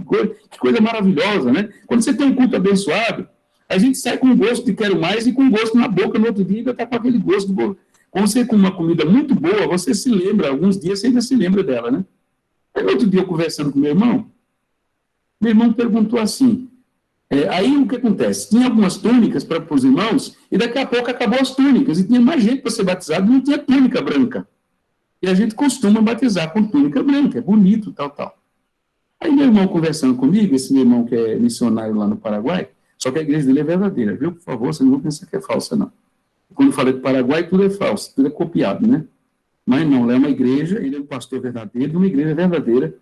coisa maravilhosa, né? Quando você tem um culto abençoado, a gente sai com gosto de quero mais e com gosto na boca, no outro dia ainda está com aquele gosto. Quando você come uma comida muito boa, você se lembra, alguns dias você ainda se lembra dela, né? Aí, no outro dia, eu conversando com meu irmão perguntou assim, aí o que acontece? Tinha algumas túnicas para os irmãos, e daqui a pouco acabou as túnicas, e tinha mais gente para ser batizado, e não tinha túnica branca. E a gente costuma batizar com túnica branca, é bonito, tal. Aí meu irmão conversando comigo, esse meu irmão que é missionário lá no Paraguai, só que a igreja dele é verdadeira, viu? Por favor, você não vai pensar que é falsa, não. Quando eu falei do Paraguai, tudo é falso, tudo é copiado, né? Mas não, lá é uma igreja, ele é um pastor verdadeiro, de uma igreja verdadeira.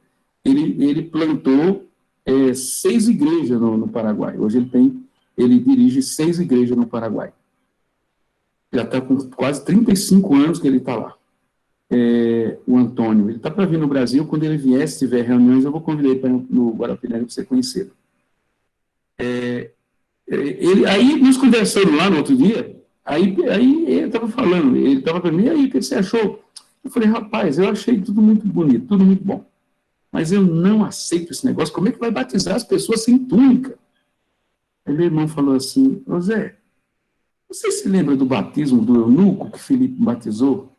Ele plantou 6 igrejas no Paraguai. Hoje ele dirige 6 igrejas no Paraguai. Já está com quase 35 anos que ele está lá. O Antônio, ele está para vir no Brasil, quando ele vier, se tiver reuniões, eu vou convidar ele para ir no Guarapiranga para você conhecer. Aí, nos conversando lá no outro dia, aí ele estava falando, ele estava para mim, e aí, o que você achou? Eu falei, rapaz, eu achei tudo muito bonito, tudo muito bom. Mas eu não aceito esse negócio. Como é que vai batizar as pessoas sem túnica? Aí meu irmão falou assim, ô Zé, você se lembra do batismo do eunuco que Filipe batizou?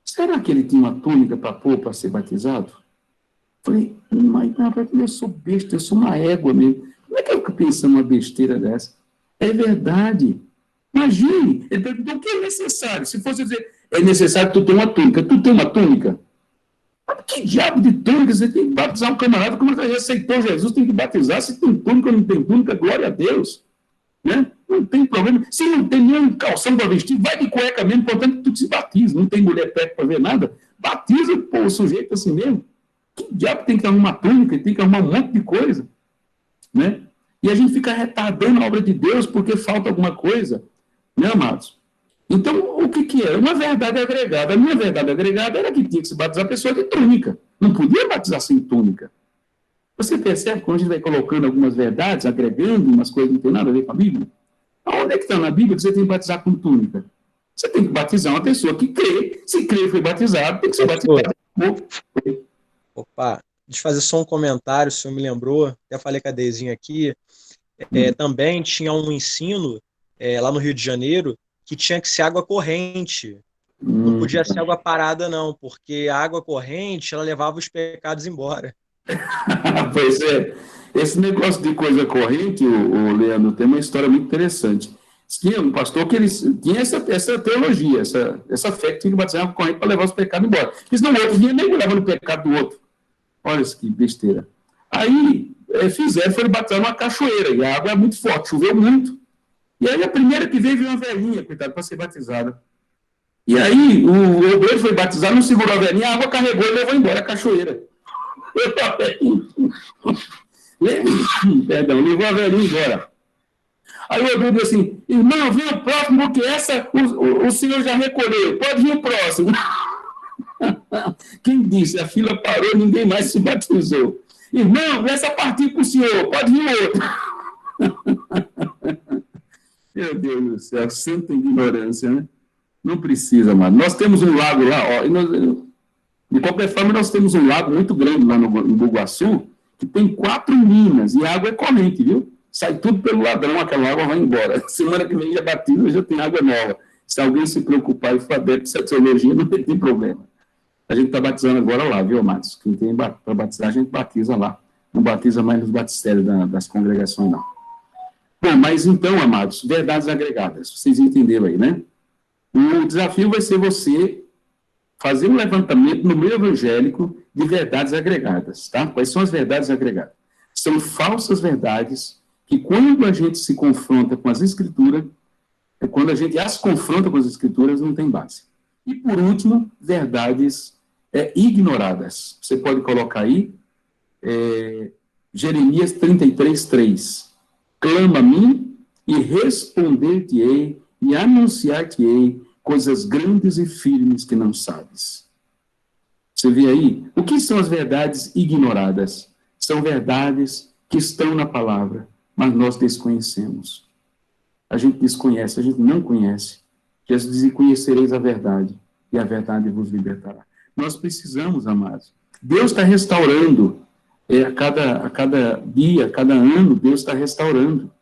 Será que ele tinha uma túnica para pôr para ser batizado? Eu falei, mas eu sou besta, eu sou uma égua mesmo. Como é que eu fico pensando uma besteira dessa? É verdade. Imagine, ele perguntou o que é necessário. Se fosse dizer, é necessário que tu tenha uma túnica. Tu tem uma túnica? Mas que diabo de túnica? Você tem que batizar um camarada, como ele aceitou Jesus, tem que batizar. Se tem túnica ou não tem túnica, glória a Deus. Né? Não tem problema. Se não tem nenhum calção para vestir, vai de cueca mesmo, portanto, tu se batiza. Não tem mulher perto para ver nada. Batiza, o sujeito assim mesmo. Que diabo tem que arrumar túnica? Tem que arrumar um monte de coisa. Né? E a gente fica retardando a obra de Deus porque falta alguma coisa. Né, amados? Então, o que é? Uma verdade agregada. A minha verdade agregada era que tinha que se batizar a pessoa de túnica. Não podia batizar sem túnica. Você percebe quando a gente vai colocando algumas verdades, agregando umas coisas que não tem nada a ver com a Bíblia? Aonde é que está na Bíblia que você tem que batizar com túnica? Você tem que batizar uma pessoa que crê. Se crê e foi batizado, tem que ser batizado. Opa, deixa eu fazer só um comentário, o senhor me lembrou. Até falei com a Deizinha aqui. Também tinha um ensino lá no Rio de Janeiro que tinha que ser água corrente. Não podia ser água parada, não, porque a água corrente, ela levava os pecados embora. Pois é. Esse negócio de coisa corrente, o Leandro, tem uma história muito interessante. Tinha um pastor que ele tinha essa teologia, essa fé que tinha que batizar água corrente para levar os pecados embora. Porque senão o outro vinha mergulhava no pecado do outro. Olha isso que besteira. Aí foram batizar numa cachoeira, e a água é muito forte, choveu muito. E aí a primeira que veio uma velhinha, coitada, para ser batizada. E aí o obreiro foi batizado, não segurou a velhinha, a água carregou e levou embora a cachoeira. Levou a velhinha embora. Aí o obreiro disse assim, irmão, vem o próximo, porque essa o senhor já recolheu, pode vir o próximo. Quem disse? A fila parou, ninguém mais se batizou. Irmão, essa partir para o senhor, pode vir outro. Meu Deus do céu, santa ignorância, né? Não precisa, mano. Nós temos um lago lá, ó, De qualquer forma, nós temos um lago muito grande lá no Bugaçu, que tem 4 minas, e a água é corrente, viu? Sai tudo pelo ladrão, aquela água vai embora. Semana que vem já batido, já tem água nova. Se alguém se preocupar e for adepto de teologia, não tem problema. A gente está batizando agora lá, viu, amados? Quem tem para batizar, a gente batiza lá. Não batiza mais nos batistérios das congregações, não. Bom, mas então, amados, verdades agregadas. Vocês entenderam aí, né? O desafio vai ser você fazer um levantamento no meio evangélico de verdades agregadas, tá? Quais são as verdades agregadas? São falsas verdades que, quando a gente se confronta com as Escrituras, quando a gente as confronta com as Escrituras, não tem base. E, por último, verdades ignoradas. Você pode colocar aí Jeremias 33:3. Clama a mim e responder-te-ei e anunciar-te-ei coisas grandes e firmes que não sabes. Você vê aí? O que são as verdades ignoradas? São verdades que estão na palavra, mas nós desconhecemos. A gente desconhece, a gente não conhece. Jesus diz: conhecereis a verdade, e a verdade vos libertará. Nós precisamos, amados. Deus está restaurando, a cada dia, a cada ano, Deus está restaurando.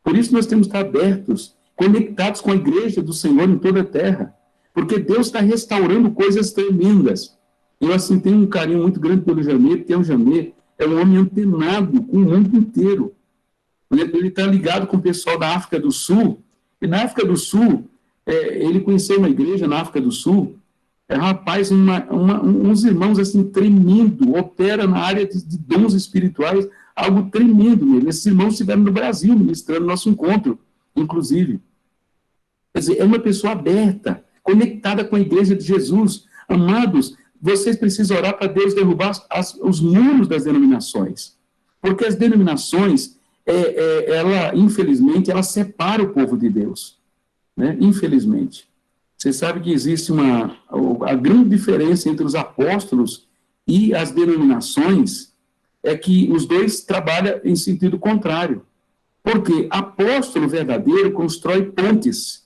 Por isso nós temos que estar abertos, conectados com a igreja do Senhor em toda a terra, porque Deus está restaurando coisas tremendas. Eu, assim, tenho um carinho muito grande pelo Jamê, porque o Jamê é um homem antenado com o mundo inteiro. Ele está ligado com o pessoal da África do Sul, e na África do Sul, ele conheceu uma igreja na África do Sul, rapaz, uns irmãos assim, tremendo, opera na área de dons espirituais, algo tremendo mesmo. Esses irmãos estiveram no Brasil, ministrando nosso encontro, inclusive. Quer dizer, é uma pessoa aberta, conectada com a igreja de Jesus. Amados, vocês precisam orar para Deus derrubar os muros das denominações, porque as denominações, infelizmente, ela separa o povo de Deus, né? Infelizmente. Você sabe que existe a grande diferença entre os apóstolos e as denominações é que os dois trabalham em sentido contrário. Porque apóstolo verdadeiro constrói pontes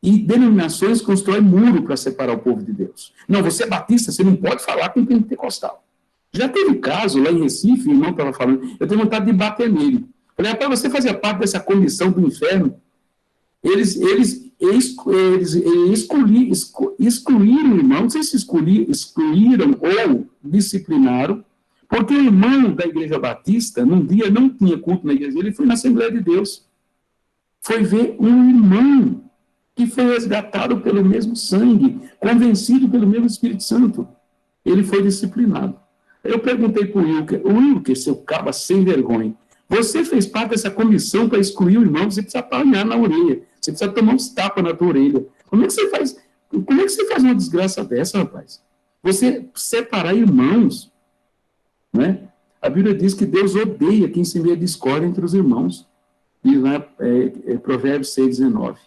e denominações constroem muro para separar o povo de Deus. Não, você é batista, você não pode falar com pentecostal. Já teve caso lá em Recife, o irmão estava falando, eu tenho vontade de bater nele. Falei: rapaz, você fazia parte dessa comissão do inferno? Eles excluíram o irmão, não sei se excluíram ou disciplinaram, porque o irmão da Igreja Batista, num dia, não tinha culto na igreja, ele foi na Assembleia de Deus. Foi ver um irmão que foi resgatado pelo mesmo sangue, convencido pelo mesmo Espírito Santo. Ele foi disciplinado. Eu perguntei para o Wilker, seu caba sem vergonha, você fez parte dessa comissão para excluir o irmão, você precisa apanhar na orelha, você precisa tomar uns tapas na tua orelha. Como é que você faz uma desgraça dessa, rapaz? Você separar irmãos, né? A Bíblia diz que Deus odeia quem se vê discórdia entre os irmãos. Diz lá, Provérbios 6:19.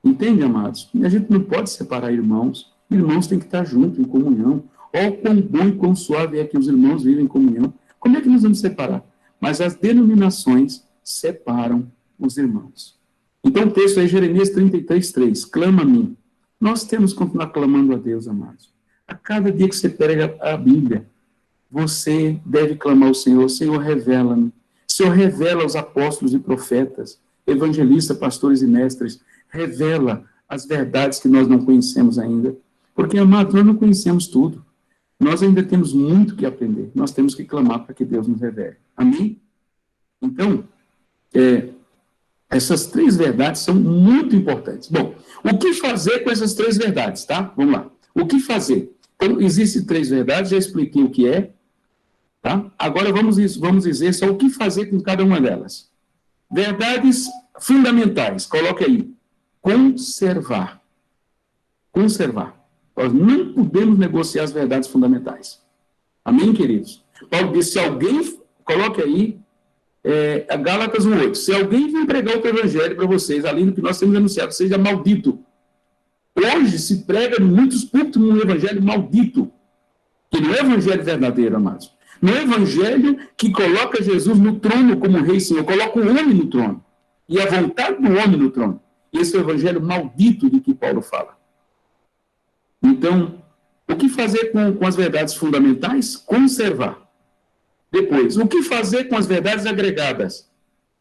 Entende, amados? A gente não pode separar irmãos. Irmãos têm que estar juntos, em comunhão. Ó, quão bom e quão suave é que os irmãos vivem em comunhão. Como é que nós vamos separar? Mas as denominações separam os irmãos. Então o texto é Jeremias 33:3. Clama a mim. Nós temos que continuar clamando a Deus, amados. A cada dia que você prega a Bíblia, você deve clamar ao Senhor: Senhor, revela-me. Senhor, revela aos apóstolos e profetas, evangelistas, pastores e mestres. Revela as verdades que nós não conhecemos ainda. Porque, amados, nós não conhecemos tudo. Nós ainda temos muito que aprender. Nós temos que clamar para que Deus nos revele. Amém? Então, essas 3 verdades são muito importantes. Bom, o que fazer com essas 3 verdades, tá? Vamos lá. O que fazer? Então, existem 3 verdades, já expliquei o que é, tá? Agora vamos dizer só o que fazer com cada uma delas. Verdades fundamentais, coloque aí. Conservar. Conservar. Nós não podemos negociar as verdades fundamentais. Amém, queridos? Paulo diz: se alguém, coloque aí, Gálatas 1:8, se alguém vir pregar outro evangelho para vocês, além do que nós temos anunciado, seja maldito. Hoje se prega em muitos púlpitos um evangelho maldito, que não é evangelho verdadeiro, amados. Não é evangelho que coloca Jesus no trono como rei, Senhor, coloca o homem no trono, e a vontade do homem no trono. Esse é o evangelho maldito de que Paulo fala. Então, o que fazer com as verdades fundamentais? Conservar. Depois, o que fazer com as verdades agregadas?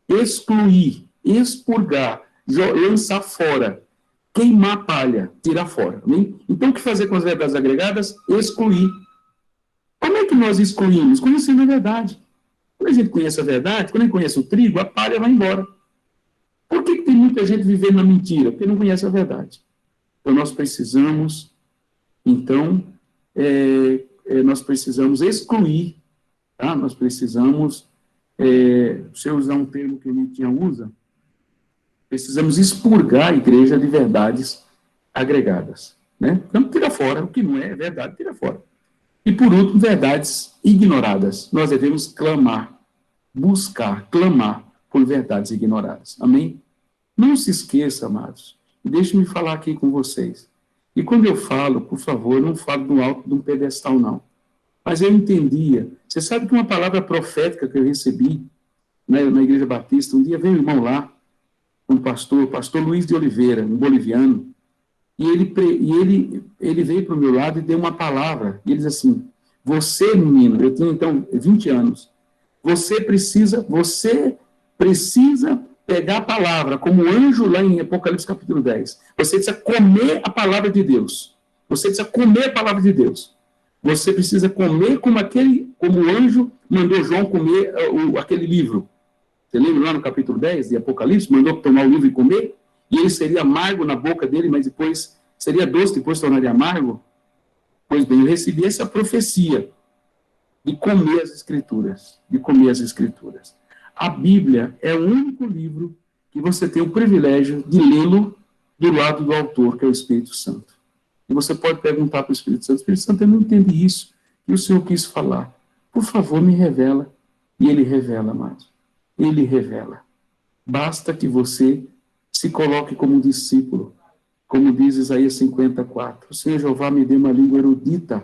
Excluir, expurgar, lançar fora, queimar a palha, tirar fora. Amém? Então, o que fazer com as verdades agregadas? Excluir. Como é que nós excluímos? Conhecendo a verdade. Quando a gente conhece a verdade, quando a gente conhece o trigo, a palha vai embora. Por que tem muita gente vivendo na mentira? Porque não conhece a verdade. Então, nós precisamos, nós precisamos excluir, tá? Nós precisamos, se eu usar um termo que o Nietzsche usa, precisamos expurgar a igreja de verdades agregadas, né? Então, tira fora, o que não é verdade, tira fora. E, por último, verdades ignoradas. Nós devemos clamar, buscar, clamar por verdades ignoradas. Amém? Não se esqueça, amados, e deixe-me falar aqui com vocês. E quando eu falo, por favor, não falo do alto de um pedestal, não. Mas eu entendia. Você sabe que uma palavra profética que eu recebi, né, na Igreja Batista, um dia veio um irmão lá, um pastor Luiz de Oliveira, um boliviano, e ele veio para o meu lado e deu uma palavra. E ele diz assim: você, menino, eu tinha então 20 anos, você precisa pegar a palavra, como o anjo lá em Apocalipse capítulo 10. Você precisa comer a palavra de Deus. Você precisa comer a palavra de Deus. Você precisa comer como o anjo mandou João comer aquele livro. Você lembra lá no capítulo 10 de Apocalipse? Mandou tomar o livro e comer? E ele seria amargo na boca dele, mas depois seria doce, depois tornaria amargo? Pois bem, eu recebi essa profecia de comer as Escrituras, A Bíblia é o único livro que você tem o privilégio de lê-lo do lado do autor, que é o Espírito Santo. E você pode perguntar para o Espírito Santo, eu não entendi isso, que o Senhor quis falar. Por favor, me revela. E ele revela, amado. Ele revela. Basta que você se coloque como discípulo, como diz Isaías 54. O Senhor Jeová me dê uma língua erudita,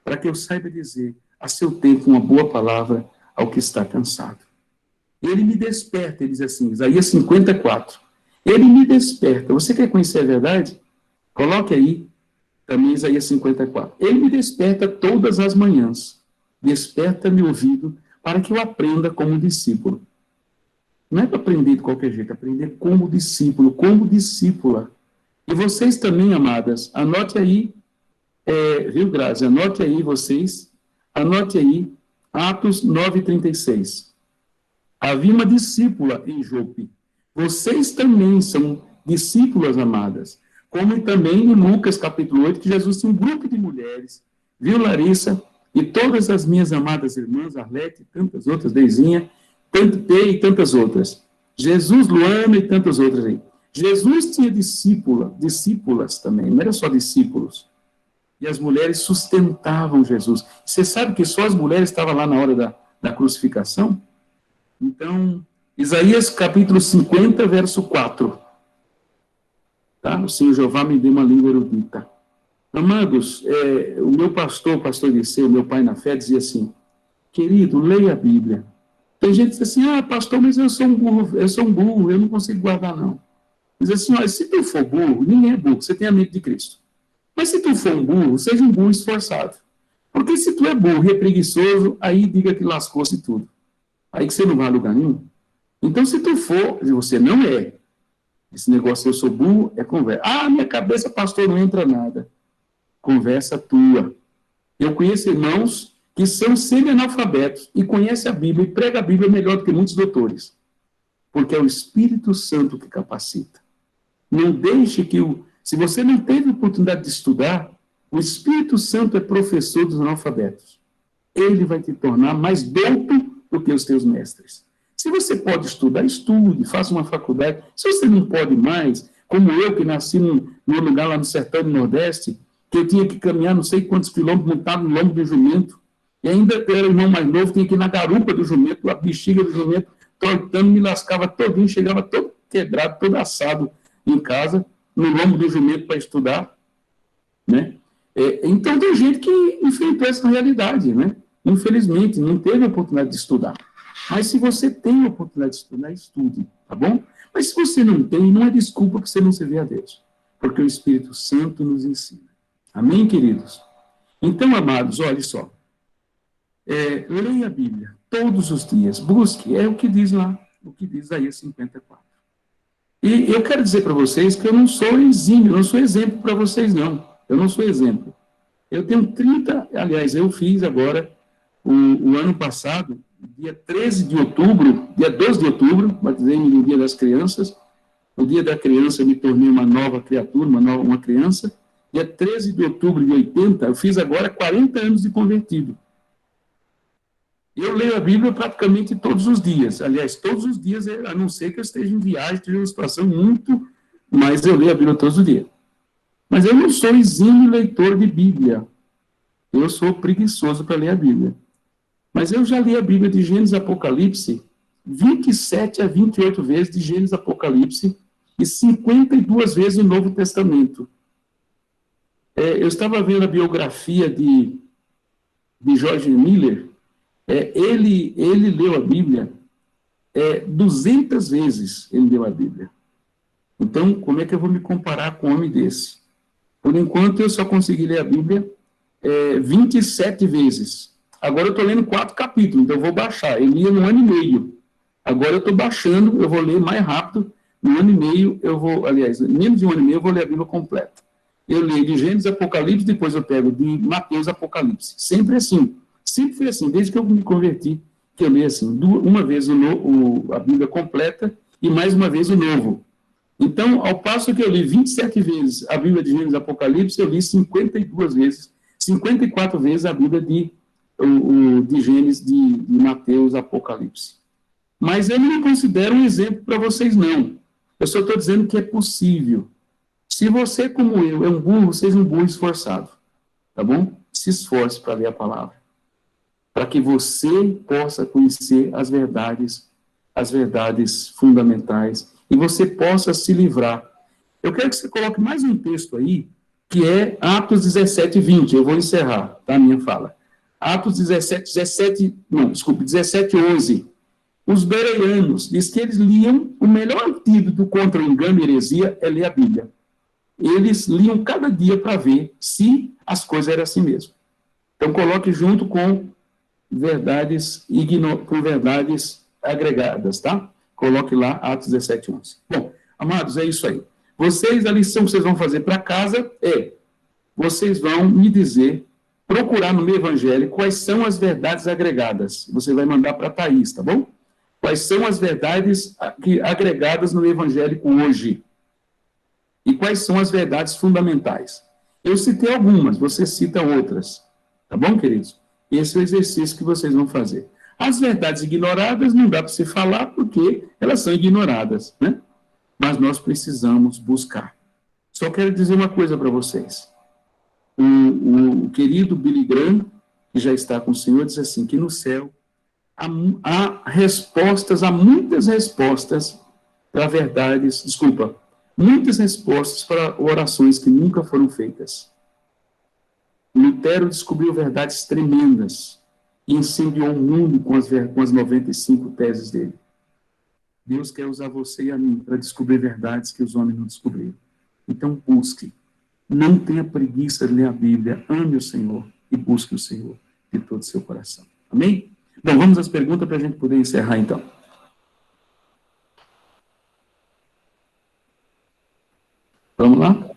para que eu saiba dizer a seu tempo uma boa palavra ao que está cansado. Ele me desperta, ele diz assim, Isaías 54. Ele me desperta. Você quer conhecer a verdade? Coloque aí também Isaías 54. Ele me desperta todas as manhãs. Desperta meu ouvido para que eu aprenda como discípulo. Não é para aprender de qualquer jeito, é aprender como discípulo, como discípula. E vocês também, amadas, anote aí, viu, Grazi? Anote aí, vocês, anote aí, Atos 9:36. Havia uma discípula em Jope. Vocês também são discípulas, amadas. Como também em Lucas, capítulo 8, que Jesus tinha um grupo de mulheres, viu, Larissa? E todas as minhas amadas irmãs, Arlete e tantas outras, Deizinha, P e tantas outras. Jesus, Luana e tantas outras aí. Jesus tinha discípulas também, não era só discípulos. E as mulheres sustentavam Jesus. Você sabe que só as mulheres estavam lá na hora da crucificação? Então, Isaías capítulo 50, verso 4. Tá? O Senhor Jeová me deu uma língua erudita. Amados, o meu pastor Eliseu, meu pai na fé, dizia assim: querido, leia a Bíblia. Tem gente que diz assim: pastor, mas eu sou um burro, eu não consigo guardar, não. Diz assim: olha, se tu for burro, ninguém é burro, você tem a mente de Cristo. Mas se tu for um burro, seja um burro esforçado. Porque se tu é burro e é preguiçoso, aí diga que lascou-se tudo. Aí que você não vai a lugar nenhum. Então, se tu for, e você não é, esse negócio, eu sou burro, é conversa. Minha cabeça, pastor, não entra nada. Conversa tua. Eu conheço irmãos que são semi-analfabetos e conhecem a Bíblia e pregam a Bíblia melhor do que muitos doutores. Porque é o Espírito Santo que capacita. Não deixe que se você não teve oportunidade de estudar, o Espírito Santo é professor dos analfabetos. Ele vai te tornar mais douto do que os teus mestres. Se você pode estudar, estude, faça uma faculdade. Se você não pode mais, como eu, que nasci num lugar lá no sertão do Nordeste, que eu tinha que caminhar não sei quantos quilômetros montado no lombo do jumento, e ainda era o irmão mais novo, tinha que ir na garupa do jumento, a bexiga do jumento, tortando, me lascava todinho, chegava todo quebrado, todo assado em casa, no lombo do jumento para estudar, né? Então, tem gente que enfrentou essa realidade, né? Infelizmente, não teve a oportunidade de estudar. Mas se você tem a oportunidade de estudar, estude, tá bom? Mas se você não tem, não é desculpa que você não servir a Deus, porque o Espírito Santo nos ensina. Amém, queridos? Então, amados, olha só. Leia a Bíblia todos os dias. Busque. É o que diz lá. O que diz aí 54. E eu quero dizer para vocês que eu não sou exímio, eu não sou exemplo para vocês, não. Eu não sou exemplo. Eu tenho 30, aliás, eu fiz agora, o ano passado, dia 13 de outubro, dia 12 de outubro, batizei-me no Dia das Crianças. No Dia da Criança eu me tornei uma nova criatura, uma criança. Dia 13 de outubro de 80, eu fiz agora 40 anos de convertido. Eu leio a Bíblia praticamente todos os dias. Aliás, todos os dias, a não ser que eu esteja em viagem, esteja uma situação muito... Mas eu leio a Bíblia todos os dias. Mas eu não sou exímio leitor de Bíblia. Eu sou preguiçoso para ler a Bíblia. Mas eu já li a Bíblia de Gênesis a Apocalipse 27 a 28 vezes de Gênesis a Apocalipse e 52 vezes o Novo Testamento. Eu estava vendo a biografia de George Miller. Ele leu a Bíblia 200 vezes, ele leu a Bíblia. Então, como é que eu vou me comparar com um homem desse? Por enquanto, eu só consegui ler a Bíblia 27 vezes. Agora eu estou lendo 4 capítulos, então eu vou baixar. Eu lia no ano e meio. Agora eu estou baixando, eu vou ler mais rápido. No ano e meio, aliás, menos de um ano e meio, eu vou ler a Bíblia completa. Eu leio de Gênesis a Apocalipse, depois eu pego de Mateus a Apocalipse. Sempre assim. Sempre foi assim, desde que eu me converti, que eu leio assim, uma vez a Bíblia completa e mais uma vez o Novo. Então, ao passo que eu li 27 vezes a Bíblia de Gênesis e Apocalipse, eu li 54 vezes a Bíblia de Gênesis, de Mateus, Apocalipse. Mas eu não me considero um exemplo para vocês, não. Eu só estou dizendo que é possível. Se você, como eu, é um burro, seja um burro esforçado. Tá bom? Se esforce para ler a palavra. Para que você possa conhecer as verdades fundamentais, e você possa se livrar. Eu quero que você coloque mais um texto aí, que é Atos 17, 20. Eu vou encerrar, tá, a minha fala. Atos 17, 11. Os bereanos, diz que eles liam, o melhor antídoto contra o engano e heresia é ler a Bíblia. Eles liam cada dia para ver se as coisas eram assim mesmo. Então, coloque junto com verdades agregadas, tá? Coloque lá Atos 17, 11. Bom, amados, é isso aí. A lição que vocês vão fazer para casa vocês vão me dizer, procurar no meu evangelho quais são as verdades agregadas. Você vai mandar para a Thaís, tá bom? Quais são as verdades agregadas no evangélico hoje? E quais são as verdades fundamentais? Eu citei algumas, você cita outras. Tá bom, queridos? Esse é o exercício que vocês vão fazer. As verdades ignoradas não dá para se falar porque elas são ignoradas, né? Mas nós precisamos buscar. Só quero dizer uma coisa para vocês. O querido Billy Graham, que já está com o Senhor, diz assim, que no céu há muitas respostas para muitas respostas para orações que nunca foram feitas. Lutero descobriu verdades tremendas e incendiou o mundo com as 95 teses dele. Deus quer usar você e a mim para descobrir verdades que os homens não descobriram. Então, busque. Não tenha preguiça de ler a Bíblia. Ame o Senhor e busque o Senhor de todo o seu coração. Amém? Bom, vamos às perguntas para a gente poder encerrar, então. Vamos lá?